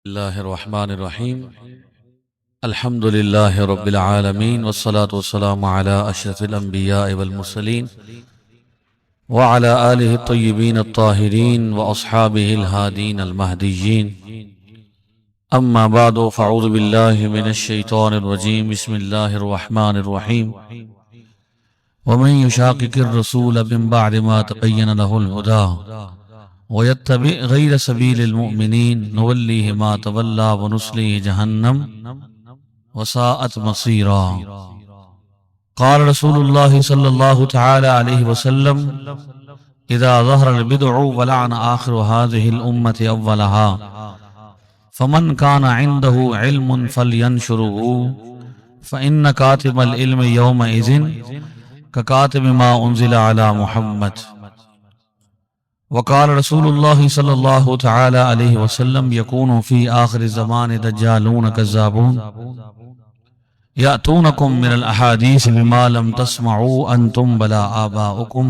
बिस्मिल्लाहिर्रहमानिर्रहीम अल्हम्दुलिल्लाहि रब्बिल आलमीन वस्सलातु वस्सलामु अला अशरफिल अंबिया वल मुरसलीन व अला आलिहि तय्यिबीन अत्ताहिरीन व अस्हाबिहिल हादीन अल महदिय्यीन अम्मा बादु फ़अऊज़ु बिल्लाहि मिनश शैतानिर रजीम बिस्मिल्लाहिर्रहमानिर्रहीम व मन युशाक़िक़िर रसूल मिन बअदि मा तबय्यन लहुल हुदा वयत्तबि गैर सबीलिल मुमिनीन नुवल्लिहि मा तवल्ला व नुस्लिहि जहन्नम वसाअत मसीरा। क़ाल रसूलुल्लाहि सल्लल्लाहु तआला अलैहि वसल्लम इज़ा ज़हरल बिदअ व लअन आखिरु हाज़िहिल उम्मति अव्वलहा फमन कान इंदहु इल्मुन फलयंशुरुहु फ़इन्न कातिबल इल्मि यौमइज़िन ककातिबि मा उन्ज़िला अला मुहम्मद। वक़ाल रसूलुल्लाहि सल्लल्लाहु तआला अलैहि वसल्लम यकूनु फ़ी आखिरि ज़मान दज्जालून कज़्ज़ाबून यातूनकुम मिनल अहादीस बिमा लम तस्मऊ अंतुम वला आबाउकुम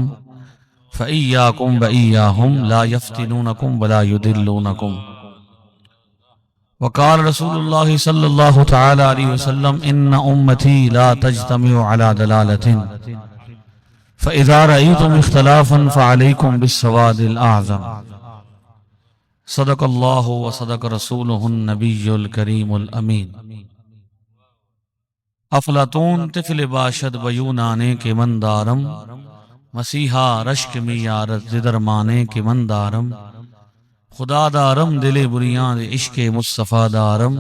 फ़इय्याकुम व इय्याहुम ला यफ्तिनूनकुम वला युदिल्लूनकुम। वक़ाल रसूलुल्लाहि सल्लल्लाहु तआला अलैहि वसल्लम इन्न उम्मती ला तज्तमिउ अला दलालतिन फ़इज़ा रअय्तुम इख्तिलाफ़न फ़अलैकुम बिस्सवादिल आज़म। सदक़ल्लाहु व सदक़ रसूलुहुन नबियुल करीमुल अमीन। अफ़लातून तिफ़्ल बाशद बयूनाने के मंदारम मसीहा रश्क मियारत जिदरमाने के मंदारम खुदादारम दिले बुनियाद इश्क़े मुस्तफ़ा दारम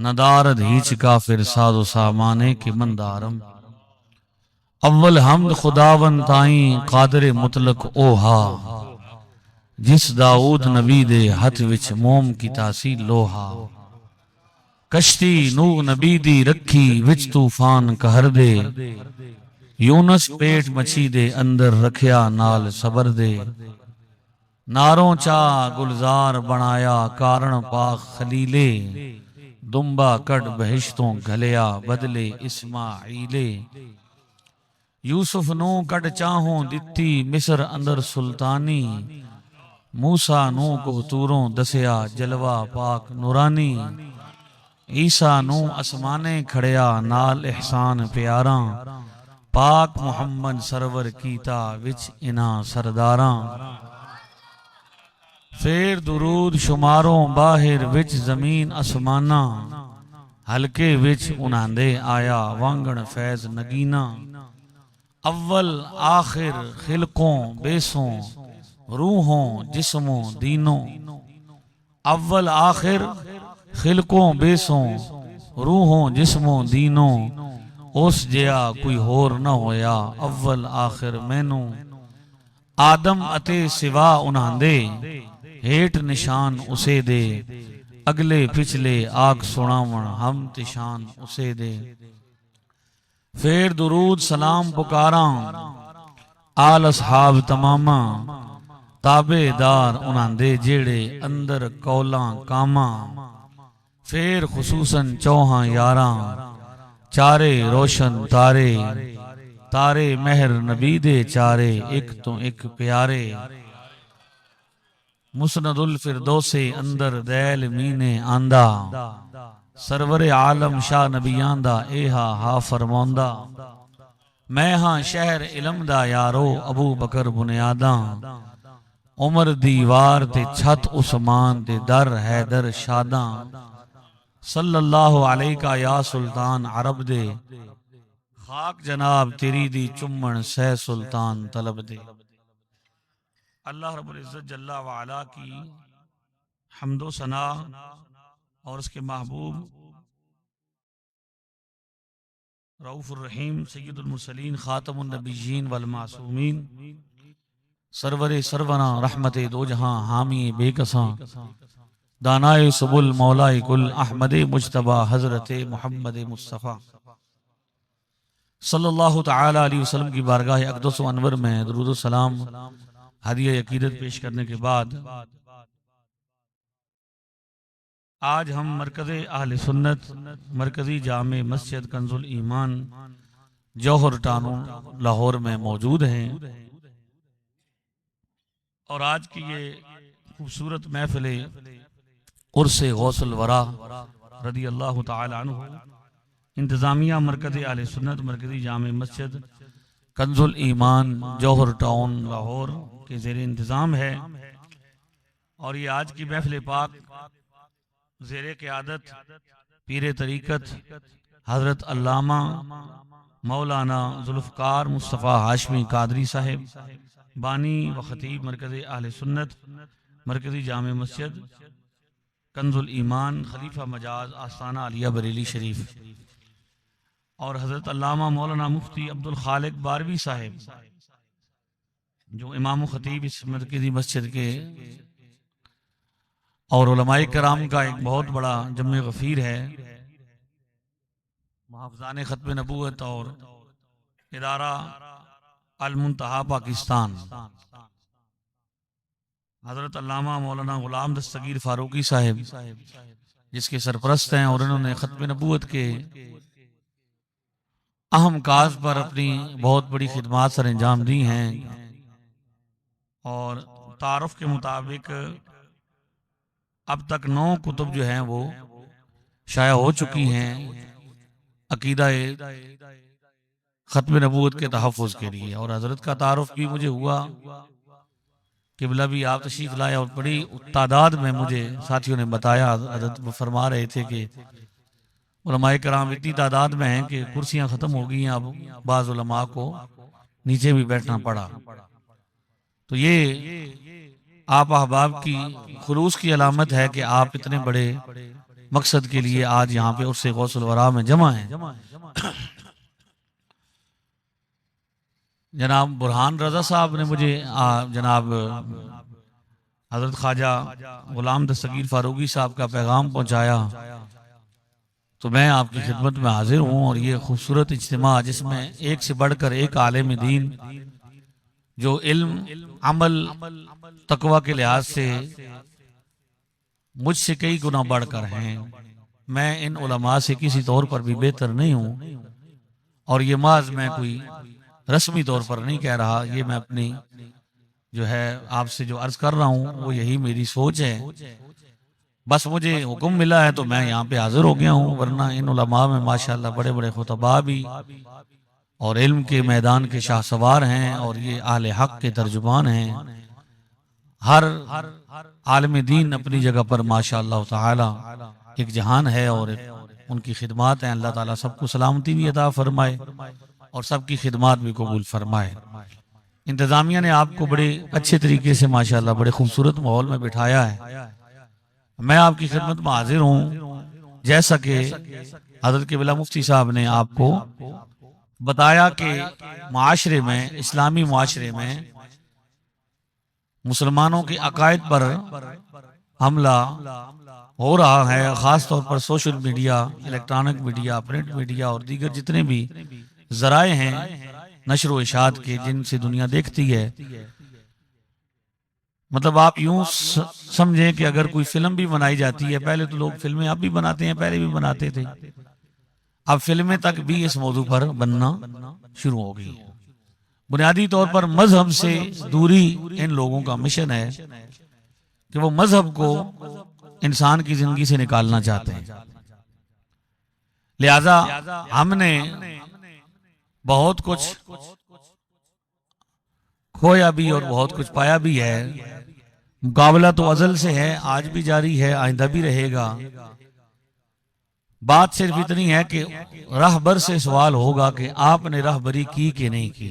नदारद हीच काफिर सादो सामाने के मंदारम। अव्वल हमद खुदावन ताई कादर मुतलक ओहा जिस दाऊद नबी दे हथ विच मोम की तासी लोहा कश्ती नू नबी दी रखी विच तूफान कहर दे यूनस पेट मछी दे अंदर रखया नाल सबर दे नारों चा गुलजार बनाया कारण पाक खलीले दुम्बा कड़ बहिश्तों घलिया बदले इस्माईले यूसुफ नू कट चाहों दिती मिस्र अंदर सुल्तानी मूसा नू कोहतूरों दसिया जलवा पाक नूरानी ईसा नू असमाने खड़िया नाल एहसान प्यारा पाक मुहम्मद सरवर कीता विच इना सरदारा फेर दुरूद शुमारों बाहिर विच जमीन असमाना हल्के विच उन्हांदे आया वांगण फैज नगीना। अव्वल आखिर खिलकों बेसों रूहों जिस्मों दीनों अव्वल आखिर खिलकों बेसों रूहों जिस्मों दीनों उस जया कोई होर न होया अव्वल आखिर मैनू आदम अते सिवा उन्हांदे हेठ निशान उसे दे अगले पिछले आग सुनावण हम तिशान उसे दे। फेर दुरूद सलाम पुकारा आल असहाब तमामा ताबेदार उन्हांदे जेड़े अंदर कौला कामा फेर खुसूसन चौहां यारा चारे रोशन तारे तारे महर नबी दे चारे एक तो एक प्यारे मुस्नदुल फिरदौसे अंदर दैल मीने आंदा सरवर आलम शाह नबियां दा एहा हा फरमांदा मैं हां शहर इलम दा यारो अबू बकर बुनियादा उमर दीवार ते छत उस्मान ते दर हैदर शादा सल्लल्लाहु अलैका या सुल्तान अरब दे खाक जनाब तेरी दी चुम्मन सह सुल्तान तलब दे। अल्लाह रब्बुल इज्जत जल्ला व अला की हम्दो सना और उसके महबूब रऊफुर रहीम सय्यदुल मुरसलीन खातमुन नबिय्यीन वल मासूमीन सरवरे सरवरा रहमते दो जहां हामी बेकसां दानाए सुबुल मौलाए कुल अहमदे मुज्तबा हजरते मोहम्मद मुस्तफ़ा सल्लल्लाहु तआला अलैहि वसल्लम की बारगाह अक़दस व अनवर में दुरूद सलाम हदिया अकीदत पेश करने के बाद आज हम मरकज़ अहले सुन्नत मरकज़ी जामे मस्जिद कंजुल ईमान जौहर टानू लाहौर में मौजूद हैं और आज की ये खूबसूरत महफिल उर्स गौसुल वरा रदी अल्लाह तआला अन्हु इंतज़ामिया मरकज़ आले सुन्नत मरकज़ी जामे मस्जिद कंजुल ईमान जौहर टाउन लाहौर के ज़ेर इंतज़ाम है। और ये आज की महफिल पाक ज़ेर क़यादत पीर तरीक़त हज़रत अल्लामा मौलाना ज़ुल्फ़कार मुस्तफ़ा हाशमी कादरी साहिब बानी व ख़तीब मरकज़ आले सुन्नत मरकज़ी जामे मस्जिद कंजुल ईमान खलीफा मजाज आस्ताना आलिया बरेली शरीफ और हज़रत अल्लामा मौलाना मुफ्ती अब्दुल खालिक बारवी साहिब जो इमाम ख़तीब इस मरकज़ी मस्जिद के और उलमाए कराम का एक बहुत बड़ा जम्मे गफ़ीर है, मुहाफ़िज़ान ख़त्म नबूवत और इदारा अल मुंतहा पाकिस्तान हज़रत अल्लामा मौलाना ग़ुलाम दस्तगीर फ़ारूकी साहिब जिसके सरपरस्त हैं और उन्होंने ख़त्म नबूवत के अहम काज पर अपनी बहुत बड़ी खिदमात सर अंजाम दी हैं। और तारुफ के मुताबिक अब तक 9 कुतुब जो हैं वो शाया हो चुकी हैं अकीदा ख़त्म नबूवत के तहफ़्फ़ुज़ के लिए। और हज़रत का तारुफ भी मुझे हुआ, किबला भी आप तशरीफ़ लाए और बड़ी तादाद में मुझे साथियों ने बताया, हज़रत वो फरमा रहे थे कि उलमाए कराम इतनी तादाद में हैं कि कुर्सियां ख़त्म हो गई हैं, अब बाज़ उलमा को नीचे भी बैठना पड़ा। तो ये आप अहबाब की खुलूस की अलामत है कि आप इतने बड़े मकसद के लिए आज यहाँ पे उससे गौसुल वरा में जमा हैं। जनाब बुरहान रजा साहब ने मुझे जनाब हज़रत ख्वाजा ग़ुलाम दस्तगीर फ़ारूकी साहब का पैगाम पहुँचाया, तो मैं आपकी खिदमत में हाजिर हूँ। और ये खूबसूरत इज्तिमा जिसमें एक से बढ़कर एक आलिम दीन जो इल्म अमल तकवा के लिहाज से मुझसे कई गुना बढ़कर हैं, मैं इन उलमा से किसी तौर पर भी बेहतर नहीं हूँ। और ये माज मैं कोई रस्मी तौर पर नहीं कह रहा, ये मैं अपनी जो है आपसे जो अर्ज कर रहा हूँ वो यही मेरी सोच है। बस मुझे हुक्म मिला है तो मैं यहाँ पे हाजिर हो गया हूँ, वरना इन उलमा में माशाल्लाह बड़े बड़े खुतबा भी और इल्म के मैदान के शाहसवार हैं और ये आले हक के तर्जुमान हैं। हर आलिम दीन अपनी जगह पर माशाल्लाह ताला एक जहान है और उनकी खिदमात हैं। अल्लाह ताला सबको सलामती भी अता फरमाए और सबकी खिदमात भी कबूल फरमाए। इंतज़ामिया ने आपको बड़े अच्छे तरीके से माशाल्लाह बड़े खूबसूरत माहौल में बिठाया है। मैं आपकी खिदमत में हाजिर हूँ। जैसा कि हज़रत क़िबला मुफ्ती साहब ने आपको बताया कि माशरे में, इस्लामी माशरे में मुसलमानों के अकायद पर हमला हो रहा है, ख़ास तौर पर social media, electronic media, print media और दीगर जितने भी ज़राए हैं नशर व इशात के जिनसे दुनिया देखती है। मतलब आप यूं समझें कि अगर कोई फिल्म भी बनाई जाती है, पहले तो लोग फिल्में अब भी बनाते हैं, पहले भी बनाते थे, अब फिल्में तक भी इस मौजू पर बनना शुरू हो गई। बुनियादी तौर पर मजहब से दूरी इन लोगों का मिशन है कि वो मजहब को इंसान की जिंदगी से निकालना चाहते हैं। लिहाजा हमने बहुत कुछ खोया भी और बहुत कुछ पाया भी है। मुकाबला तो अजल से है, आज भी जारी है, आइंदा भी रहेगा। बात सिर्फ इतनी है कि राहबर से सवाल होगा कि आपने राहबरी की कि नहीं की।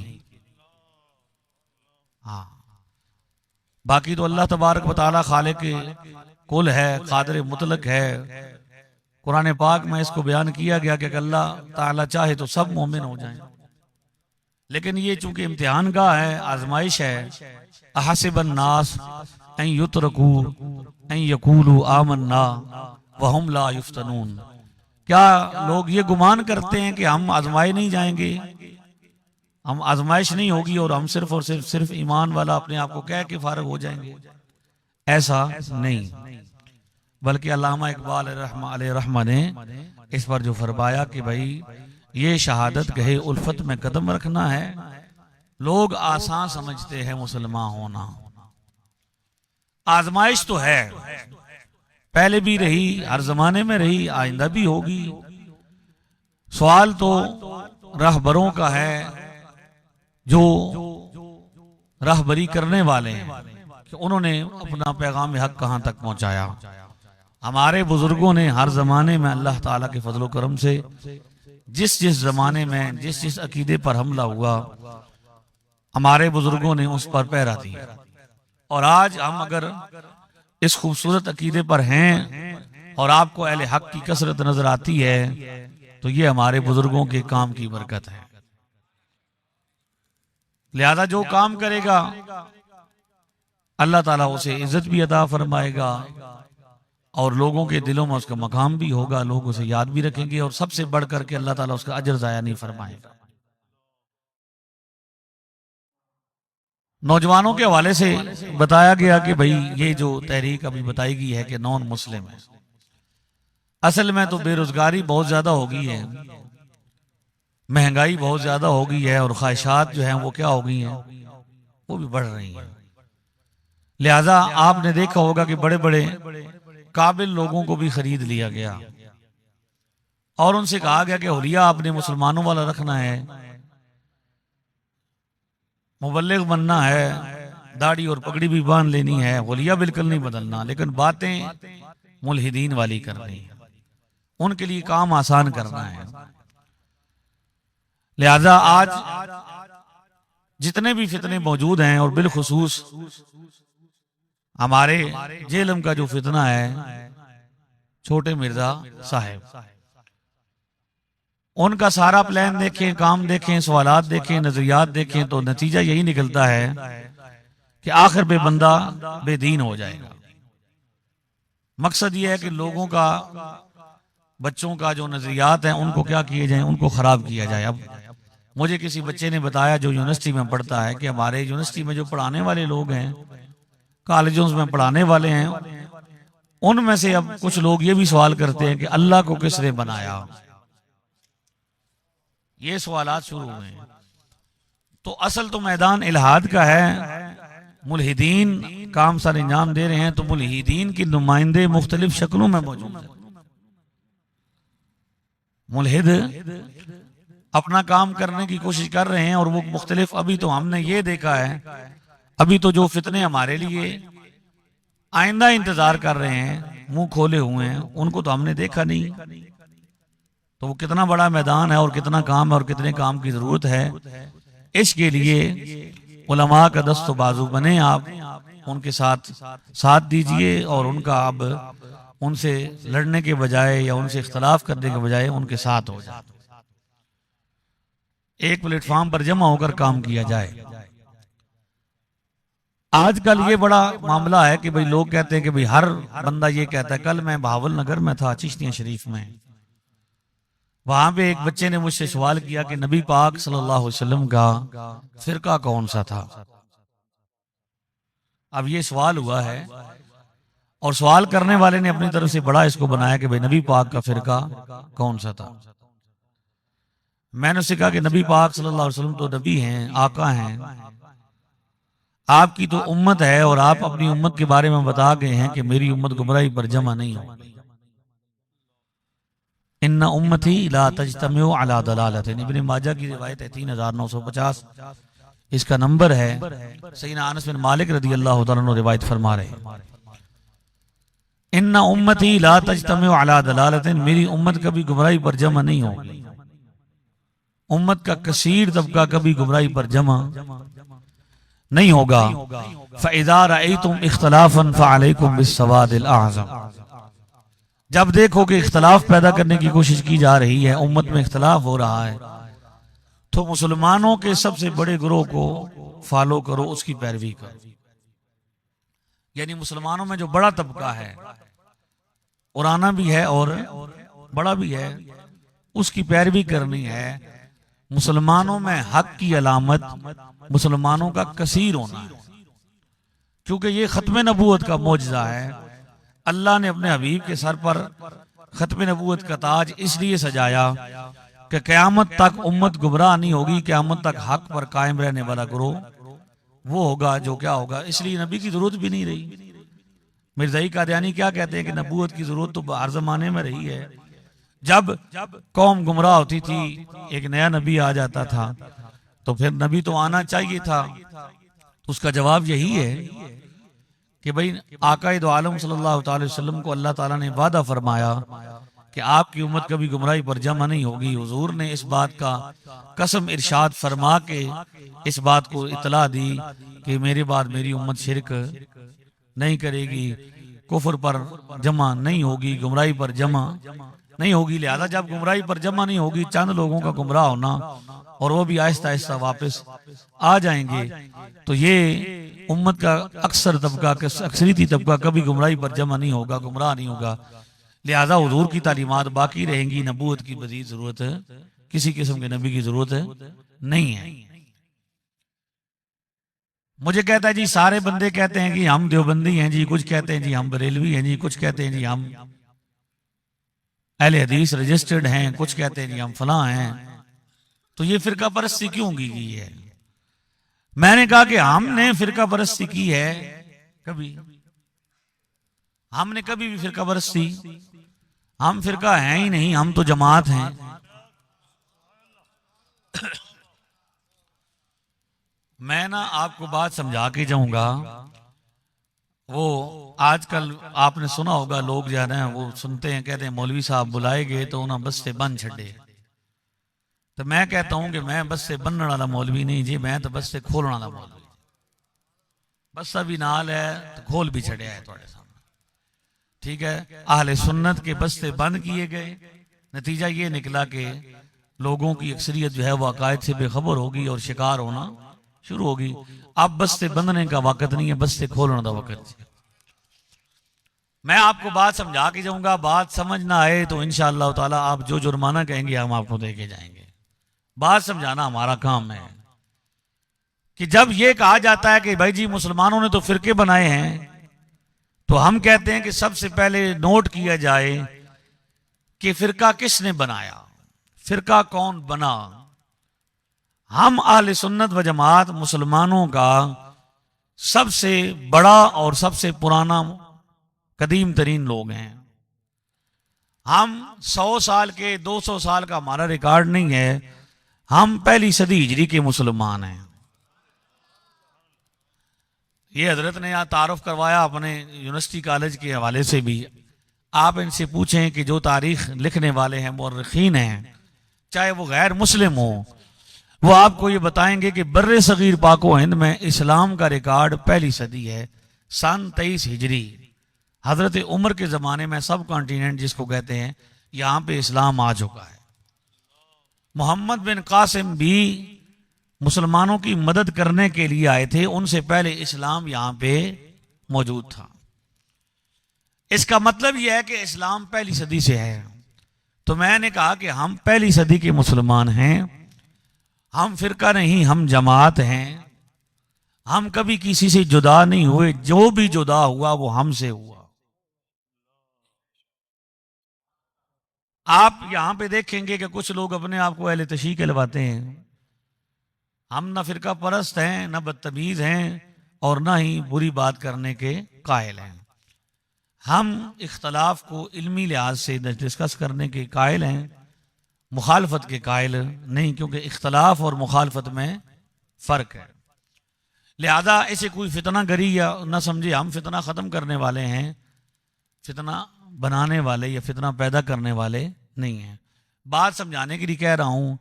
हाँ, बाकी तो अल्लाह तबारक व तआला खालिक कुल है, कादिर मुतलक है। कुरान पाक में इसको बयान किया गया कि अल्लाह ताला चाहे तो सब मोमिन हो जाएं, लेकिन ये चूंकि इम्तिहान का है, आजमाइश है। अहसिबन नास अन युतरकू अन यकूलू आमन्ना व हुम ला युफ्तनून। क्या लोग ये गुमान करते हैं कि हम आजमाए नहीं जाएंगे, हम आजमाइश नहीं होगी और हम सिर्फ और सिर्फ ईमान वाला अपने आप को कह के फारग हो जाएंगे? ऐसा नहीं, बल्कि अल्लामा इकबाल अलैहि रहमा ने इस पर जो फरमाया कि भाई ये शहादत गहे उल्फत में कदम रखना है। लोग आसान समझते हैं मुसलमान होना, आजमाइश तो है। पहले भी रही, हर जमाने में रही, आइंदा भी होगी। सवाल तो रहबरों का है जो रहबरी करने वाले हैं कि उन्होंने अपना पैगाम हक कहां तक पहुंचाया। हमारे बुजुर्गों ने हर जमाने में अल्लाह ताला के फजलो करम से जिस जिस जमाने में जिस जिस अकीदे पर हमला हुआ, हमारे बुजुर्गों ने उस पर पहरा दिया। और आज हम अगर इस खूबसूरत अकीदे पर हैं और आपको अहले हक की कसरत नजर आती है, तो ये हमारे बुजुर्गों के काम की बरकत है। लिहाजा जो काम करेगा अल्लाह ताला उसे इज्जत भी अता फरमाएगा और लोगों के दिलों में उसका मकाम भी होगा, लोग उसे याद भी रखेंगे और सबसे बढ़ करके अल्लाह ताला उसका अजर जाया नहीं फरमाएगा। नौजवानों के हवाले से बताया गया कि भाई ये जो तहरीक अभी बताई गई है कि नॉन मुस्लिम है, असल में तो बेरोजगारी बहुत ज्यादा हो गई है, महंगाई बहुत ज्यादा हो गई है और ख्वाहिशात जो हैं वो क्या हो गई हैं, वो भी बढ़ रही हैं। लिहाजा आपने देखा होगा कि बड़े बड़े काबिल लोगों को भी खरीद लिया गया और उनसे कहा गया कि हुलिया आपने मुसलमानों वाला रखना है, मुबल्लिग बनना है, दाढ़ी और पगड़ी भी बांध लेनी है, हुलिया बिल्कुल नहीं बदलना, लेकिन बातें मुल्हिदीन वाली करनी है, उनके लिए काम आसान करना है। लिहाजा आज जितने भी फितने मौजूद हैं और बिलखुसूस हमारे जेलम का जो फितना है छोटे मिर्जा साहब, उनका सारा प्लान देखें, काम देखें, सवालात देखें, नजरियात देखें तो नतीजा यही निकलता है कि आखिर पे बंदा बेदीन हो जाएगा। मकसद ये है कि लोगों का, बच्चों का जो नजरियात हैं उनको क्या किए जाए, उनको खराब किया जाए। अब मुझे किसी बच्चे ने बताया जो यूनिवर्सिटी में पढ़ता है कि हमारे यूनिवर्सिटी में जो पढ़ाने वाले लोग हैं, कॉलेजों में पढ़ाने वाले हैं, उनमें से अब कुछ लोग ये भी सवाल करते हैं कि अल्लाह को किसने बनाया। ये सवालात शुरू हुए हैं। तो असल तो मैदान इल्हाद का है, मुल्हिदीन काम सर अंजाम दे रहे हैं, तो मुल्हिदीन की नुमाइंदे मुख्तलिफ शक्लों में मौजूद है। मुल्हिद अपना काम करने की कोशिश कर रहे हैं और वो मुख्तलिफ, अभी तो हमने ये देखा है, अभी तो जो फितने हमारे लिए आइंदा इंतजार कर रहे हैं, मुंह खोले हुए हैं, उनको तो हमने देखा नहीं। तो वो कितना बड़ा मैदान है और कितना काम है और कितने काम की जरूरत है। इसके लिए उलमा का दस्त बाजू बने, आप उनके साथ दीजिए और उनका अब उनसे लड़ने के बजाय या उनसे इख्तलाफ करने के बजाय उनके साथ हो जाए, एक प्लेटफॉर्म पर जमा होकर काम किया जाए। आजकल ये बड़ा मामला है कि भाई लोग कहते हैं कि भाई हर बंदा ये कहता है। कल मैं बहावल नगर में था, चिश्तिया शरीफ में, वहां पे एक बच्चे ने मुझसे सवाल किया कि नबी पाक सल्लल्लाहु अलैहि वसल्लम का फिरका कौन सा था। अब ये सवाल हुआ है और सवाल करने वाले ने अपनी तरफ से बड़ा इसको बनाया कि भाई नबी पाक का फिरका कौन सा था। मैंने उससे कहा कि नबी पाक सल्लल्लाहु अलैहि वसल्लम तो नबी हैं, आका हैं, आपकी तो उम्मत है और आप अपनी उम्मत के बारे में बता गए हैं कि मेरी उम्मत गुमराही पर जमा नहीं होगी। इन्ना उम्मती ला तजतमिउ अला दलालतिन, इब्न माजा की रिवायत है 3950, इसका नंबर है। सैयदना अनस बिन मालिक रदी अल्लाह तआला अन्हु रिवायत फरमा रहे हैं, इन्ना उम्मती ला तजतमिउ अला दलालतिन, मेरी उम्मत कभी गुमराही पर जमा नहीं होगी। उम्मत का कसीर तबका कभी गुमराही पर जमा नहीं होगा। फ़इज़ा रअयतुम इख्तिलाफन फ़अलैकुम बिस्सवादिल आज़म, जब देखो कि इख्तिलाफ पैदा करने की कोशिश की जा रही है, उम्मत में इख्तिलाफ हो रहा है, तो मुसलमानों के सबसे बड़े ग्रोह को फॉलो करो, उसकी पैरवी करो। यानी मुसलमानों में जो बड़ा तबका है, पुराना भी है और बड़ा भी है, उसकी पैरवी करनी है। मुसलमानों में हक की अलामत मुसलमानों का कसीर होना है, क्योंकि ये खत्म नबूवत का मौजज़ा है। अल्लाह ने अपने हबीब के सर पर खत्म नबूवत का ताज इसलिए सजाया कि क़यामत तक उम्मत गुमराह नहीं होगी, क़यामत तक हक पर कायम रहने वाला ग्रोह वो होगा जो क्या होगा। इसलिए नबी की जरूरत भी नहीं रही, मिर्ज़ाई कादियानी क्या कहते हैं कि नबूवत की जरूरत तो हर जमाने में रही है। जब कौम गुमराह होती थी, एक नया नबी आ जाता था, तो फिर नबी तो आना चाहिए था। उसका जवाब यही है कि भाई आकाए दो आलम सल्लल्लाहु अलैहि वसल्लम को अल्लाह ताला ने वादा फरमाया कि आपकी उम्मत कभी गुमराही पर जमा नहीं होगी। हुजूर ने इस बात का कसम इरशाद फरमा के इस बात को इतला दी कि मेरे बाद मेरी उम्मत शिरक नहीं करेगी, कुफर पर जमा नहीं होगी, गुमराही पर जमा नहीं होगी। लिहाजा जब गुमराही पर जमा नहीं होगी, चंद लोगों का गुमराह होना और वो भी आहिस्ता आहिस्ता वापस आ जाएंगे, तो ये उम्मत का अक्सर तबका, अक्सरीती तबका कभी गुमराही पर जमा नहीं होगा, गुमराह नहीं होगा। लिहाजा हुजूर की तालीमात बाकी रहेंगी। नबूवत की मज़ीद जरूरत है, किसी किस्म के नबी की जरूरत नहीं है। मुझे कहता है जी, सारे बंदे कहते हैं कि हम देवबंदी हैं जी, कुछ कहते हैं जी हम बरेलवी हैं जी, कुछ कहते हैं जी हम अहले हदीस रजिस्टर्ड हैं, कुछ कहते हैं जी हम फलां हैं। तो ये फिरका परस्ती क्यों की गई है? मैंने कहा कि हमने फिरका परस्ती की है कभी? हमने कभी भी फिरका परस्ती, हम फिरका हैं ही नहीं, हम तो जमात हैं। मैं ना आपको बात समझा के जाऊंगा। वो आजकल आपने सुना होगा, लोग जो है वो सुनते हैं, कहते हैं मौलवी साहब बुलाए गए तो उन्हें बस से बन छड़े। तो मैं कहता हूं कि मैं बस से बनने वाला मौलवी नहीं जी, मैं तो बस से खोलने वाला मौलवी। बस अभी नाल है तो खोल भी छड़िया है थोड़े सामने, ठीक है। अहले सुन्नत के बस्ते बंद किए गए, नतीजा ये निकला कि लोगों की अक्सरियत जो है वो अकायद से बेखबर होगी और शिकार होना शुरू होगी। अब बस्ते बंधने का वक्त नहीं है, बस्ते खोलने का वक्त है। मैं आपको बात समझा के जाऊंगा, बात समझ ना आए तो इंशाअल्लाह ताला आप जो जुर्माना कहेंगे हम आपको दे के जाएंगे। बात समझाना हमारा काम है। कि जब ये कहा जाता है कि भाई जी मुसलमानों ने तो फिरके बनाए हैं, तो हम कहते हैं कि सबसे पहले नोट किया जाए कि फिरका किसने बनाया, फिरका कौन बना। हम अहले सुन्नत व जमात मुसलमानों का सबसे बड़ा और सबसे पुराना कदीम तरीन लोग हैं। हम 100 साल के 200 साल का हमारा रिकॉर्ड नहीं है, हम पहली सदी हिजरी के मुसलमान हैं। ये हजरत ने यहाँ तारुफ करवाया अपने यूनिवर्सिटी कॉलेज के हवाले से भी। आप इनसे पूछें कि जो तारीख लिखने वाले हैं, मुर्रिखीन हैं, चाहे वो गैर मुस्लिम हो, वो आपको ये बताएंगे कि बर्रे सगीर पाको हिंद में इस्लाम का रिकॉर्ड पहली सदी है, सन 23 हिजरी। हजरत उमर के ज़माने में सब कॉन्टिनेंट जिसको कहते हैं, यहाँ पे इस्लाम आ चुका है। मोहम्मद बिन कासिम भी मुसलमानों की मदद करने के लिए आए थे, उनसे पहले इस्लाम यहाँ पे मौजूद था। इसका मतलब यह है कि इस्लाम पहली सदी से है। तो मैंने कहा कि हम पहली सदी के मुसलमान हैं, हम फिरका नहीं, हम जमात हैं। हम कभी किसी से जुदा नहीं हुए, जो भी जुदा हुआ वो हमसे हुआ। आप यहां पे देखेंगे कि कुछ लोग अपने आप को अहले तशीह कहलवाते हैं। हम ना फिरका परस्त हैं, ना बदतमीज हैं, और ना ही बुरी बात करने के कायल हैं। हम इख्तलाफ को इल्मी लिहाज से डिस्कस करने के कायल हैं, मुखालफत के कायल नहीं, क्योंकि इख्तलाफ और मुखालफत में फ़र्क है। लिहाजा ऐसे कोई फितना गरी या ना समझे हम फितना ख़त्म करने वाले हैं, फितना बनाने वाले या फितना पैदा करने वाले नहीं हैं। बात समझाने के लिए कह रहा हूं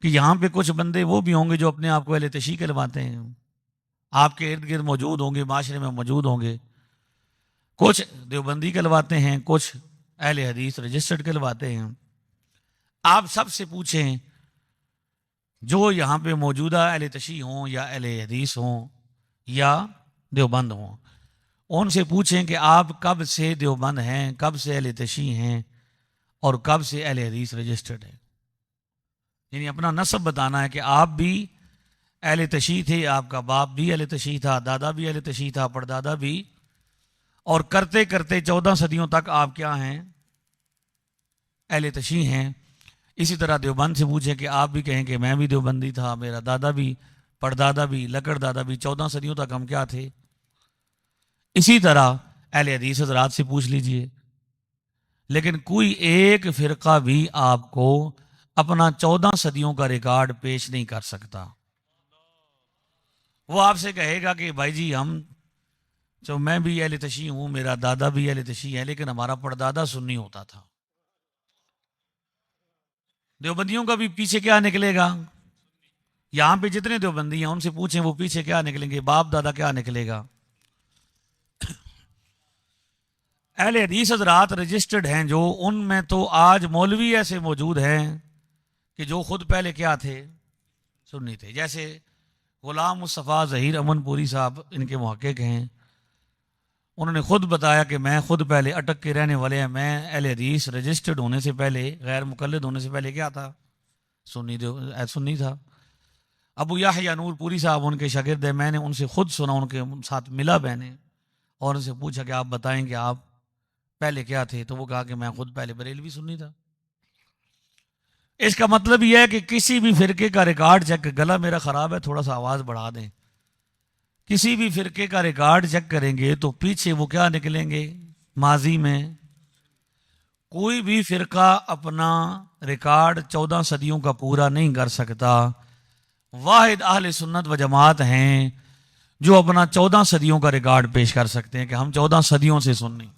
कि यहाँ पे कुछ बंदे वो भी होंगे जो अपने आप को अहले तशीह कहलवाते हैं, आपके इर्द गिर्द मौजूद होंगे, माशरे में मौजूद होंगे। कुछ देवबंदी कहलवाते हैं, कुछ अहले हदीस रजिस्टर्ड कहलवाते हैं। आप सबसे पूछें जो यहाँ पे मौजूदा अहले तशीह हों या अहले हदीस हों या देवबंद हों, उनसे पूछें कि आप कब से देवबंद हैं, कब से अहले तशीह हैं और कब से अहले हदीस रजिस्टर्ड है। यानी अपना नस्ब बताना है कि आप भी अहले तशीह थे, आपका बाप भी अहले तशीह था, दादा भी अहले तशीह था, परदादा भी, और करते करते 14 सदियों तक आप क्या हैं, अहले तशीह हैं। इसी तरह देवबंद से पूछें कि आप भी कहें कि मैं भी देवबंदी था, मेरा दादा भी, परदादा भी, लकड़ दादा भी, 14 सदियों तक हम क्या थे। इसी तरह अहले हदीस हज़रात से पूछ लीजिए। लेकिन कोई एक फिरका भी आपको अपना 14 सदियों का रिकॉर्ड पेश नहीं कर सकता। वो आपसे कहेगा कि भाई जी मैं भी अहले तशी हूं, मेरा दादा भी अहले तशी है, लेकिन हमारा परदादा सुन्नी होता था। देवबंदियों का भी पीछे क्या निकलेगा? यहां पे जितने देवबंदी हैं उनसे पूछें वो पीछे क्या निकलेंगे, बाप दादा क्या निकलेगा। अहले हदीस हज़रात रजिस्टर्ड हैं जो, उनमें तो आज मौलवी ऐसे मौजूद हैं कि जो खुद पहले क्या थे, सुन्नी थे। जैसे गुलाम मुस्तफ़ा ज़हीर अमनपुरी साहब, इनके मुहक्किक हैं, उन्होंने खुद बताया कि मैं खुद पहले अटक के रहने वाले हैं, मैं अहले हदीस रजिस्टर्ड होने से पहले, गैर मुक़ल्लिद होने से पहले क्या था, सुन्नी था। अबू याहया नूरपुरी साहब उनके शागिर्द हैं, मैंने उनसे खुद सुना, उनके साथ मिला मैंने, और उनसे पूछा कि आप बताएं कि आप पहले क्या थे, तो वो कहा कि मैं खुद पहले बरेलवी सुन्नी था। इसका मतलब यह है कि किसी भी फिरके का रिकॉर्ड चेक, गला मेरा खराब है थोड़ा सा आवाज बढ़ा दें, किसी भी फिरके का रिकॉर्ड चेक करेंगे तो पीछे वो क्या निकलेंगे, माजी में। कोई भी फिरका अपना रिकॉर्ड 14 सदियों का पूरा नहीं कर सकता। वाहिद अहले सुन्नत व जमात हैं जो अपना 14 सदियों का रिकॉर्ड पेश कर सकते हैं कि हम 14 सदियों से सुन्नी।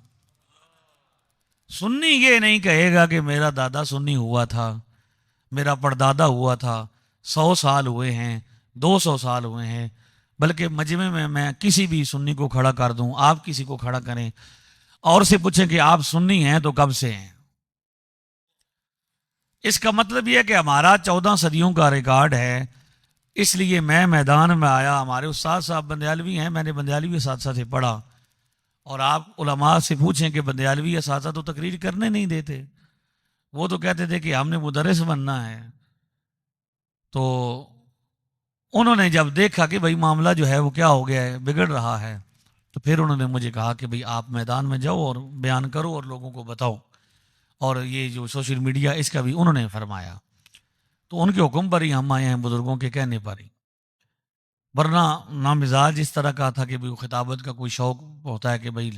सुन्नी ये नहीं कहेगा कि मेरा दादा सुन्नी हुआ था, मेरा परदादा हुआ था, 100 साल हुए हैं, 200 साल हुए हैं, बल्कि मजमे में मैं किसी भी सुन्नी को खड़ा कर दूं, आप किसी को खड़ा करें और से पूछें कि आप सुन्नी हैं तो कब से हैं। इसका मतलब यह है कि हमारा 14 सदियों का रिकॉर्ड है। इसलिए मैं मैदान में आया, हमारे उस्ताद साहब बंदयालवी हैं, मैंने बंदयालवी असातिज़ा से पढ़ा, और आप उलमा से पूछें कि बंदयालवी असातिज़ा तो तकरीर करने नहीं देते, वो तो कहते थे कि हमने मुदर्रिस बनना है। तो उन्होंने जब देखा कि भाई मामला जो है वो क्या हो गया है, बिगड़ रहा है, तो फिर उन्होंने मुझे कहा कि भाई आप मैदान में जाओ और बयान करो और लोगों को बताओ, और ये जो सोशल मीडिया इसका भी उन्होंने फरमाया। तो उनके हुक्म पर ही हम आए हैं, बुजुर्गों के कहने पर ही, वरना ना मिजाज इस तरह का था कि भाई खिताबत का कोई शौक होता है कि भाई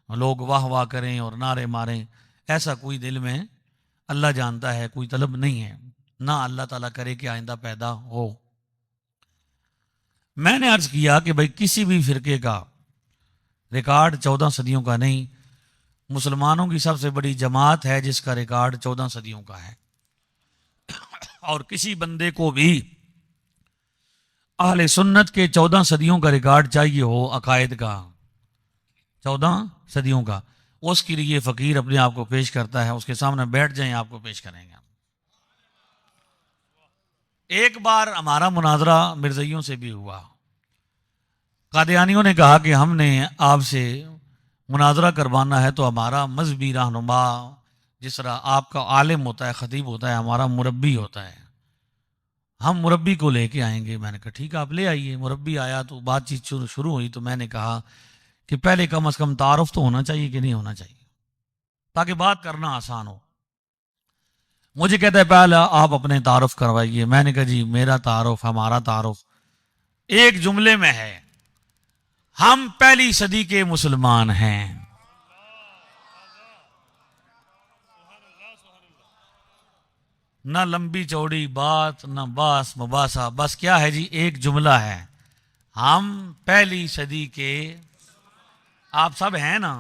लोग वाह वाह करें और नारे मारें, ऐसा कोई दिल में अल्लाह जानता है कोई तलब नहीं है, ना अल्लाह ताला करे कि आइंदा पैदा हो। मैंने अर्ज किया कि भाई किसी भी फिरके का रिकॉर्ड 14 सदियों का नहीं, मुसलमानों की सबसे बड़ी जमात है जिसका रिकॉर्ड 14 सदियों का है। और किसी बंदे को भी अहले सुन्नत के 14 सदियों का रिकॉर्ड चाहिए हो, अकायद का 14 सदियों का, उसके लिए फकीर अपने आप को पेश करता है, उसके सामने बैठ जाएं, आपको पेश करेंगे। एक बार हमारा मुनाजरा मिर्ज़इयों से भी हुआ, कादियानियों ने कहा कि हमने आपसे मुनाजरा करवाना है तो हमारा मजहबी रहनुमा, जिस तरह आपका आलिम होता है, खतीब होता है, हमारा मुरब्बी होता है, हम मुरब्बी को लेके आएंगे। मैंने कहा ठीक है आप ले आइए। मुरब्बी आया तो बातचीत शुरू हुई, तो मैंने कहा कि पहले कम से कम तारुफ तो होना चाहिए कि नहीं होना चाहिए, ताकि बात करना आसान हो। मुझे कहता है पहले आप अपने तारुफ करवाइए। मैंने कहा जी मेरा तारुफ, हमारा तारुफ एक जुमले में है, हम पहली सदी के मुसलमान हैं। ना लंबी चौड़ी बात, ना बास मुबासा, बस क्या है जी एक जुमला है, हम पहली सदी के। आप सब हैं ना,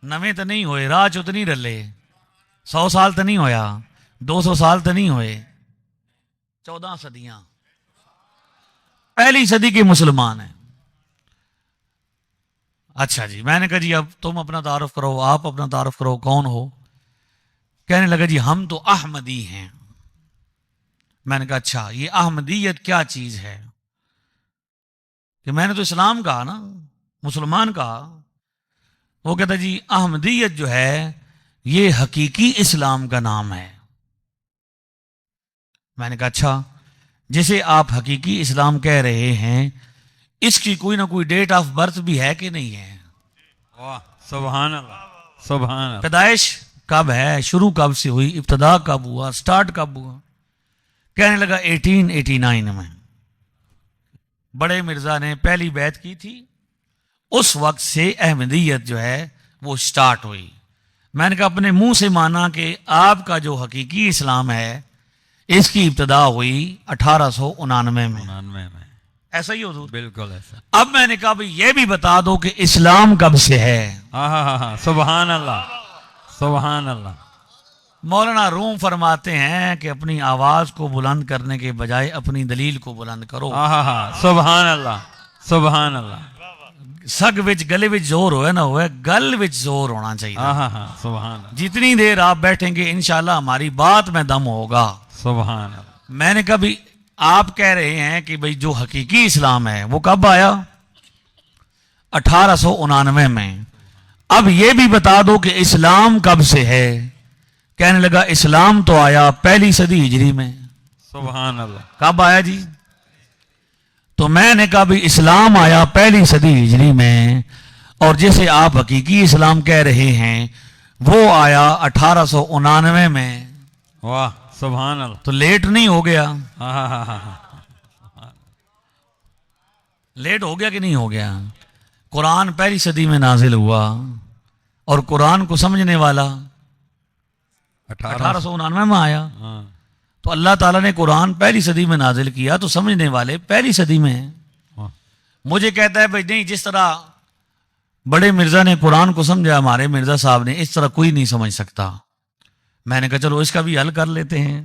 नवे तो नहीं होए, राह चो तो नहीं रले, 100 साल तो नहीं होया, 200 साल तो नहीं हुए, 14 सदियां, पहली सदी के मुसलमान हैं। अच्छा जी, मैंने कहा जी अब तुम अपना तारुफ करो, आप अपना तारुफ करो, कौन हो? कहने लगा जी हम तो अहमदी हैं। मैंने कहा अच्छा ये अहमदियत क्या चीज है? कि मैंने तो इस्लाम कहा ना, मुसलमान कहा। वो कहता जी अहमदियत जो है ये हकीकी इस्लाम का नाम है। मैंने कहा अच्छा जिसे आप हकीकी इस्लाम कह रहे हैं इसकी कोई ना कोई डेट ऑफ बर्थ भी है कि नहीं है? वाह सुभान अल्लाह, सुभान अल्लाह। पैदाइश कब है, शुरू कब से हुई, इब्तदा कब हुआ, स्टार्ट कब हुआ? कहने लगा 1889 में बड़े मिर्जा ने पहली बैत की थी, उस वक्त से अहमदियत जो है वो स्टार्ट हुई। मैंने कहा अपने मुंह से माना कि आपका जो हकीकी इस्लाम है इसकी इब्तदा हुई 1899 में। 99 में। ऐसा ही हुजूर? बिल्कुल ऐसा। अब मैंने कहा भाई ये भी बता दो कि इस्लाम कब से है। हाँ, सुभान अल्लाह, सुभान अल्लाह। मौलाना रूम फरमाते हैं कि अपनी आवाज को बुलंद करने के बजाय अपनी दलील को बुलंद करो। हाँ, सुभान अल्लाह, सुभान अल्लाह। सग विच गले विच जोर होए ना होए, गल विच जोर होना चाहिए। हाँ, सुभान अल्लाह, जितनी देर आप बैठेंगे इंशाल्लाह हमारी बात में दम होगा। सुभान अल्लाह। मैंने कभी आप कह रहे हैं कि भाई जो हकीकी इस्लाम है वो कब आया? 1899 में। अब ये भी बता दो कि इस्लाम कब से है। कहने लगा इस्लाम तो आया पहली सदी हिजरी में। सुभान अल्लाह। कब आया जी? तो मैंने कहा भी इस्लाम आया पहली सदी हिजरी में, और जैसे आप हकीकी इस्लाम कह रहे हैं वो आया 1899 में। वाह, सुभान अल्लाह। तो लेट नहीं हो गया? हाँ। लेट हो गया कि नहीं हो गया? कुरान पहली सदी में नाजिल हुआ और कुरान को समझने वाला 1899 में आया। हाँ। तो अल्लाह ताला ने कुरान पहली सदी में नाजिल किया तो समझने वाले पहली सदी में हैं। वाह। मुझे कहता है भाई नहीं, जिस तरह बड़े मिर्जा ने कुरान को समझा हमारे मिर्जा साहब ने, इस तरह कोई नहीं समझ सकता। मैंने कहा चलो इसका भी हल कर लेते हैं।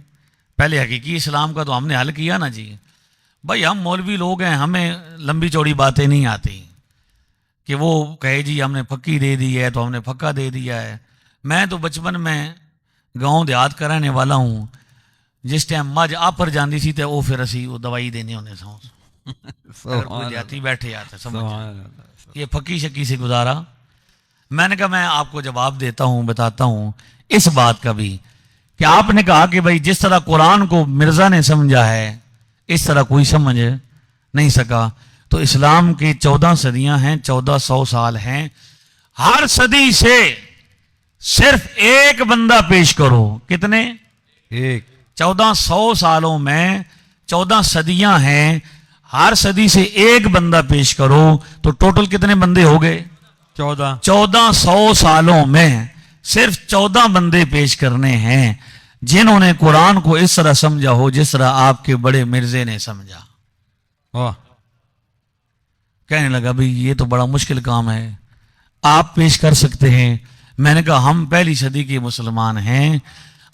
पहले हकीकी इस्लाम का तो हमने हल किया ना जी। भाई हम मौलवी लोग हैं, हमें लंबी चौड़ी बातें नहीं आती कि वो कहे जी हमने फक्की दे दी है तो हमने फक्का दे दिया है। मैं तो बचपन में गांव देहात का रहने वाला हूँ। जिस टाइम मज आपर जाती सी तो वो फिर असी वो दवाई देने होने कोई जाती बैठे आते समझ ये फक्की शक्की से गुजारा। मैंने कहा मैं आपको जवाब देता हूँ, बताता हूँ इस बात का भी कि आपने कहा कि भाई जिस तरह कुरान को मिर्जा ने समझा है इस तरह कोई समझ नहीं सका। तो इस्लाम की 14 सदियां हैं, 1400 साल हैं। हर सदी से सिर्फ एक बंदा पेश करो। कितने? एक। 1400 सालों में 14 सदियां हैं, हर सदी से एक बंदा पेश करो तो टोटल कितने बंदे हो गए? 14। 1400 सालों में सिर्फ 14 बंदे पेश करने हैं जिन्होंने कुरान को इस तरह समझा हो जिस तरह आपके बड़े मिर्जे ने समझा। वाह। कहने लगा भाई ये तो बड़ा मुश्किल काम है, आप पेश कर सकते हैं। मैंने कहा हम पहली सदी के मुसलमान हैं,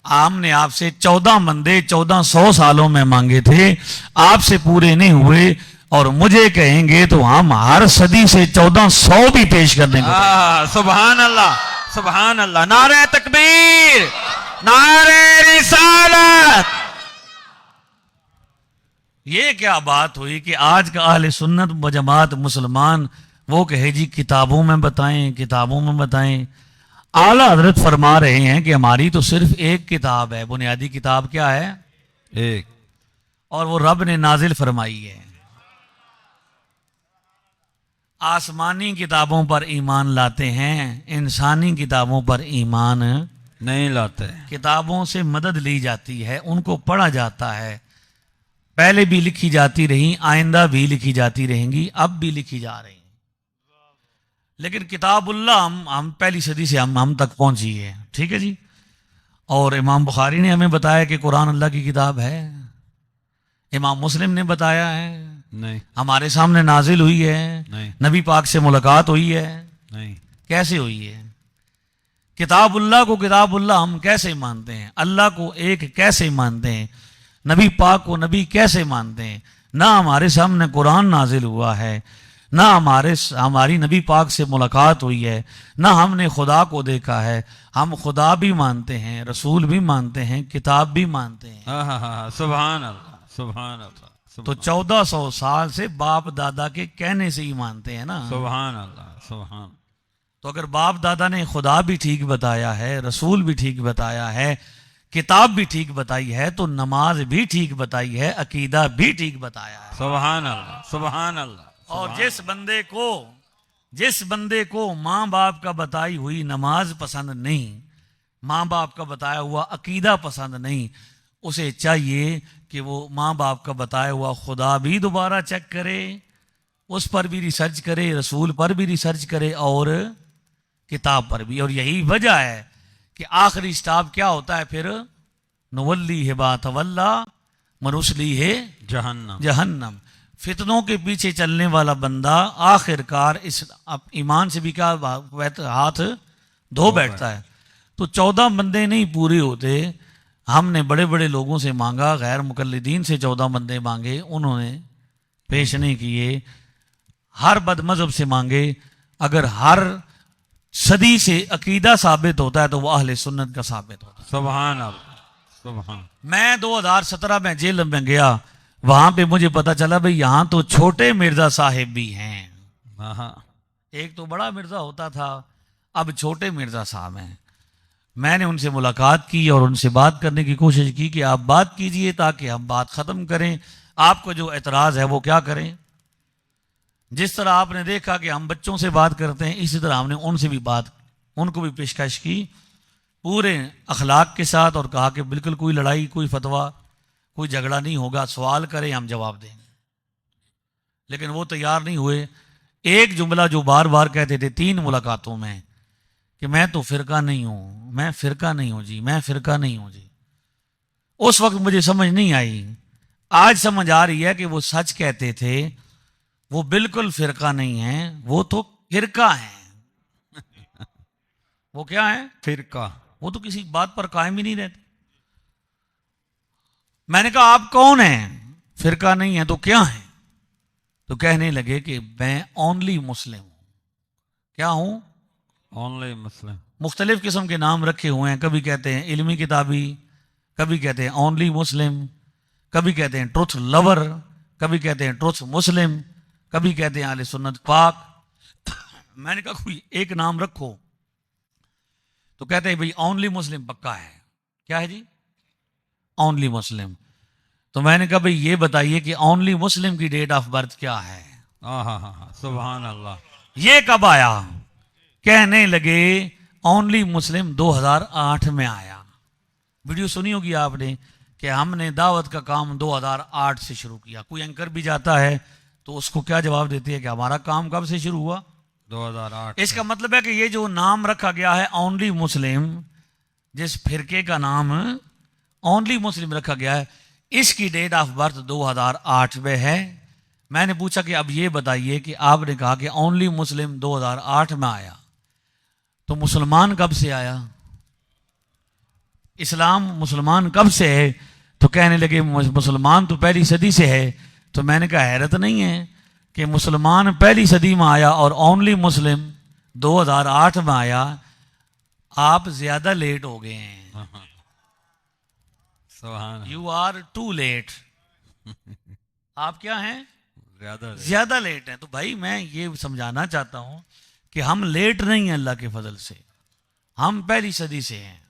हमने आपसे 14 बंदे 1400 सालों में मांगे थे, आपसे पूरे नहीं हुए और मुझे कहेंगे तो हम हर सदी से 1400 भी पेश करने को। सुभान अल्लाह, सुभान अल्लाह। नारे तकबीर, नारे रिसालत। ये क्या बात हुई कि आज का अहले सुन्नत व जमात मुसलमान वो कहे जी किताबों में बताएं, किताबों में बताएं। आला हजरत फरमा रहे हैं कि हमारी तो सिर्फ एक किताब है, बुनियादी किताब क्या है? एक। और वो रब ने नाजिल फरमाई है। आसमानी किताबों पर ईमान लाते हैं, इंसानी किताबों पर ईमान नहीं लाते। किताबों से मदद ली जाती है, उनको पढ़ा जाता है, पहले भी लिखी जाती रही, आइंदा भी लिखी जाती रहेंगी, अब भी लिखी जा रही। लेकिन किताबुल्लाह हम पहली सदी से हम तक पहुंची है। ठीक है जी। और इमाम बुखारी ने हमें बताया कि कुरान अल्लाह की किताब है। इमाम मुस्लिम ने बताया है, नहीं। हमारे सामने नाजिल हुई है, नहीं। नबी पाक से मुलाकात हुई है। नहीं। कैसे हुई है? किताबुल्लाह को किताबुल्लाह हम कैसे मानते हैं? अल्लाह को एक कैसे मानते हैं? नबी पाक को नबी कैसे मानते हैं? ना हमारे सामने कुरान नाजिल हुआ है, ना हमारी नबी पाक से मुलाकात हुई है, ना हमने खुदा को देखा है। हम खुदा भी मानते हैं, रसूल भी मानते हैं, किताब भी मानते हैं। सुभान अल्लाह, सुभान अल्लाह। तो 1400 साल से बाप दादा के कहने से ही मानते हैं ना। सुभान अल्लाह, सुभान। तो अगर बाप दादा ने खुदा भी ठीक बताया है, रसूल भी ठीक बताया है, किताब भी ठीक बताई है, तो नमाज भी ठीक बताई है, अकीदा भी ठीक बताया है। सुभान अल्लाह, सुभान अल्लाह। और जिस बंदे को माँ बाप का बताई हुई नमाज पसंद नहीं, माँ बाप का बताया हुआ अकीदा पसंद नहीं, उसे चाहिए कि वो माँ बाप का बताया हुआ खुदा भी दोबारा चेक करे उस पर भी रिसर्च करे, रसूल पर भी रिसर्च करे और किताब पर भी। और यही वजह है कि आखिरी स्टॉप क्या होता है फिर, नवल्ली है बात वल्ला मनुसली है जहन्नम। जहन्नम। फितनों के पीछे चलने वाला बंदा आखिरकार इस ईमान से भी क्या हाथ धो बैठता है। तो 14 बंदे नहीं पूरे होते। हमने बड़े बड़े लोगों से मांगा, गैर मुकल्लिदीन से 14 बंदे मांगे, उन्होंने पेश नहीं किए। हर बदमज़हब से मांगे, अगर हर सदी से अकीदा साबित होता है तो वह अहले सुन्नत का साबित होता है। सुभान अल्लाह, सुभान। मैं 2017 में जेल में गया, वहां पे मुझे पता चला भाई यहाँ तो छोटे मिर्जा साहिब भी हैं। हाँ, एक तो बड़ा मिर्जा होता था, अब छोटे मिर्जा साहब हैं। मैंने उनसे मुलाकात की और उनसे बात करने की कोशिश की कि आप बात कीजिए ताकि हम बात खत्म करें, आपको जो एतराज है वो क्या करें। जिस तरह आपने देखा कि हम बच्चों से बात करते हैं, इसी तरह हमने उनसे भी उनको भी पेशकश की पूरे अखलाक के साथ, और कहा कि बिल्कुल कोई लड़ाई, कोई फतवा, कोई झगड़ा नहीं होगा, सवाल करें हम जवाब देंगे। लेकिन वो तैयार नहीं हुए। एक जुमला जो बार बार कहते थे 3 मुलाकातों में कि मैं तो फिरका नहीं हूं, मैं फिरका नहीं हूं जी, मैं फिरका नहीं हूं जी। उस वक्त मुझे समझ नहीं आई, आज समझ आ रही है कि वो सच कहते थे। वो बिल्कुल फिरका नहीं है, वो तो फिरका है। वो क्या है? फिरका। वो तो किसी बात पर कायम ही नहीं रहते। मैंने कहा आप कौन हैं? फिरका नहीं है तो क्या है? तो कहने लगे कि मैं ओनली मुस्लिम हूं। क्या हूं? Only Muslim. मुख्तलिफ किस्म के नाम रखे हुए हैं। कभी कहते हैं इल्मी किताबी, कभी कहते हैं ओनली मुस्लिम, कभी कहते हैं ट्रुथ लवर, कभी कहते हैं ट्रुथ मुस्लिम, कभी कहते हैं आले सुन्नत पाक। मैंने कहा कोई एक नाम रखो। तो कहते हैं भाई ओनली मुस्लिम पक्का है। क्या है जी? Only Muslim. तो मैंने कहा भाई ये बताइए कि ओनली मुस्लिम की डेट ऑफ बर्थ क्या है? हाँ, सुभान अल्लाह। ये कब आया? कहने लगे ओनली मुस्लिम 2008 में आया। वीडियो सुनी होगी आपने कि हमने दावत का काम 2008 से शुरू किया। कोई एंकर भी जाता है तो उसको क्या जवाब देती है कि हमारा काम कब से शुरू हुआ? 2008। इसका मतलब है कि ये जो नाम रखा गया है ओनली मुस्लिम, जिस फिरके का नाम ओनली मुस्लिम रखा गया है, इसकी डेट ऑफ बर्थ 2008 में है। मैंने पूछा कि अब ये बताइए कि आपने कहा कि ओनली मुस्लिम 2008 में आया, तो मुसलमान कब से आया? इस्लाम मुसलमान कब से है? तो कहने लगे मुसलमान तो पहली सदी से है। तो मैंने कहा हैरत नहीं है कि मुसलमान पहली सदी में आया और ओनली मुस्लिम 2008 में आया। आप ज्यादा लेट हो गए हैं। Subhan. You are too late. आप क्या हैं? ज्यादा ज्यादा लेट हैं। तो भाई मैं ये समझाना चाहता हूं कि हम लेट नहीं हैं अल्लाह के फजल से, हम पहली सदी से हैं।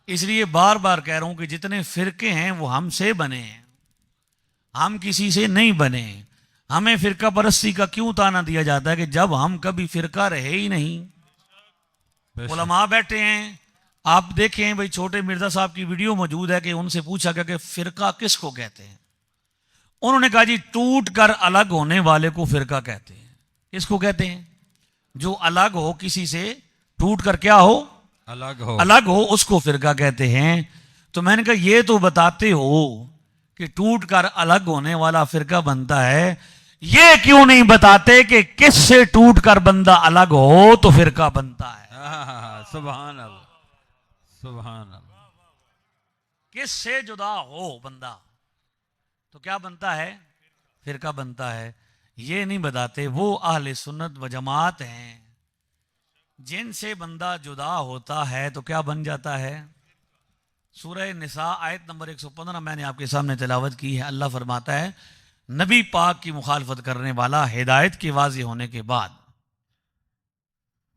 इसलिए बार बार कह रहा हूं कि जितने फिरके हैं वो हमसे बने हैं, हम किसी से नहीं बने। हमें फिरका परस्ती का क्यों ताना दिया जाता है कि जब हम कभी फिरका रहे ही नहीं। उलमा बैठे हैं, आप देखें भाई, छोटे मिर्जा साहब की वीडियो मौजूद है कि उनसे पूछा गया कि फिरका किसको कहते हैं। उन्होंने कहा जी टूट कर अलग होने वाले को फिरका कहते हैं। किसको कहते हैं? जो अलग हो किसी से, टूट कर क्या हो? अलग हो, उसको फिरका कहते हैं। तो मैंने कहा ये तो बताते हो कि टूट कर अलग होने वाला फिरका बनता है, ये क्यों नहीं बताते कि किससे टूट कर बंदा अलग हो तो फिरका बनता है? सुभान अल्लाह, सुभान अल्लाह। किससे जुदा हो बंदा तो क्या बनता है? फिरका बनता है। ये नहीं बताते वो अहले सुन्नत व जमात हैं जिनसे बंदा जुदा होता है तो क्या बन जाता है? सूरह निसा आयत नंबर 115 मैंने आपके सामने तिलावत की है। अल्लाह फरमाता है नबी पाक की मुखालफत करने वाला हिदायत के वाज़े होने के बाद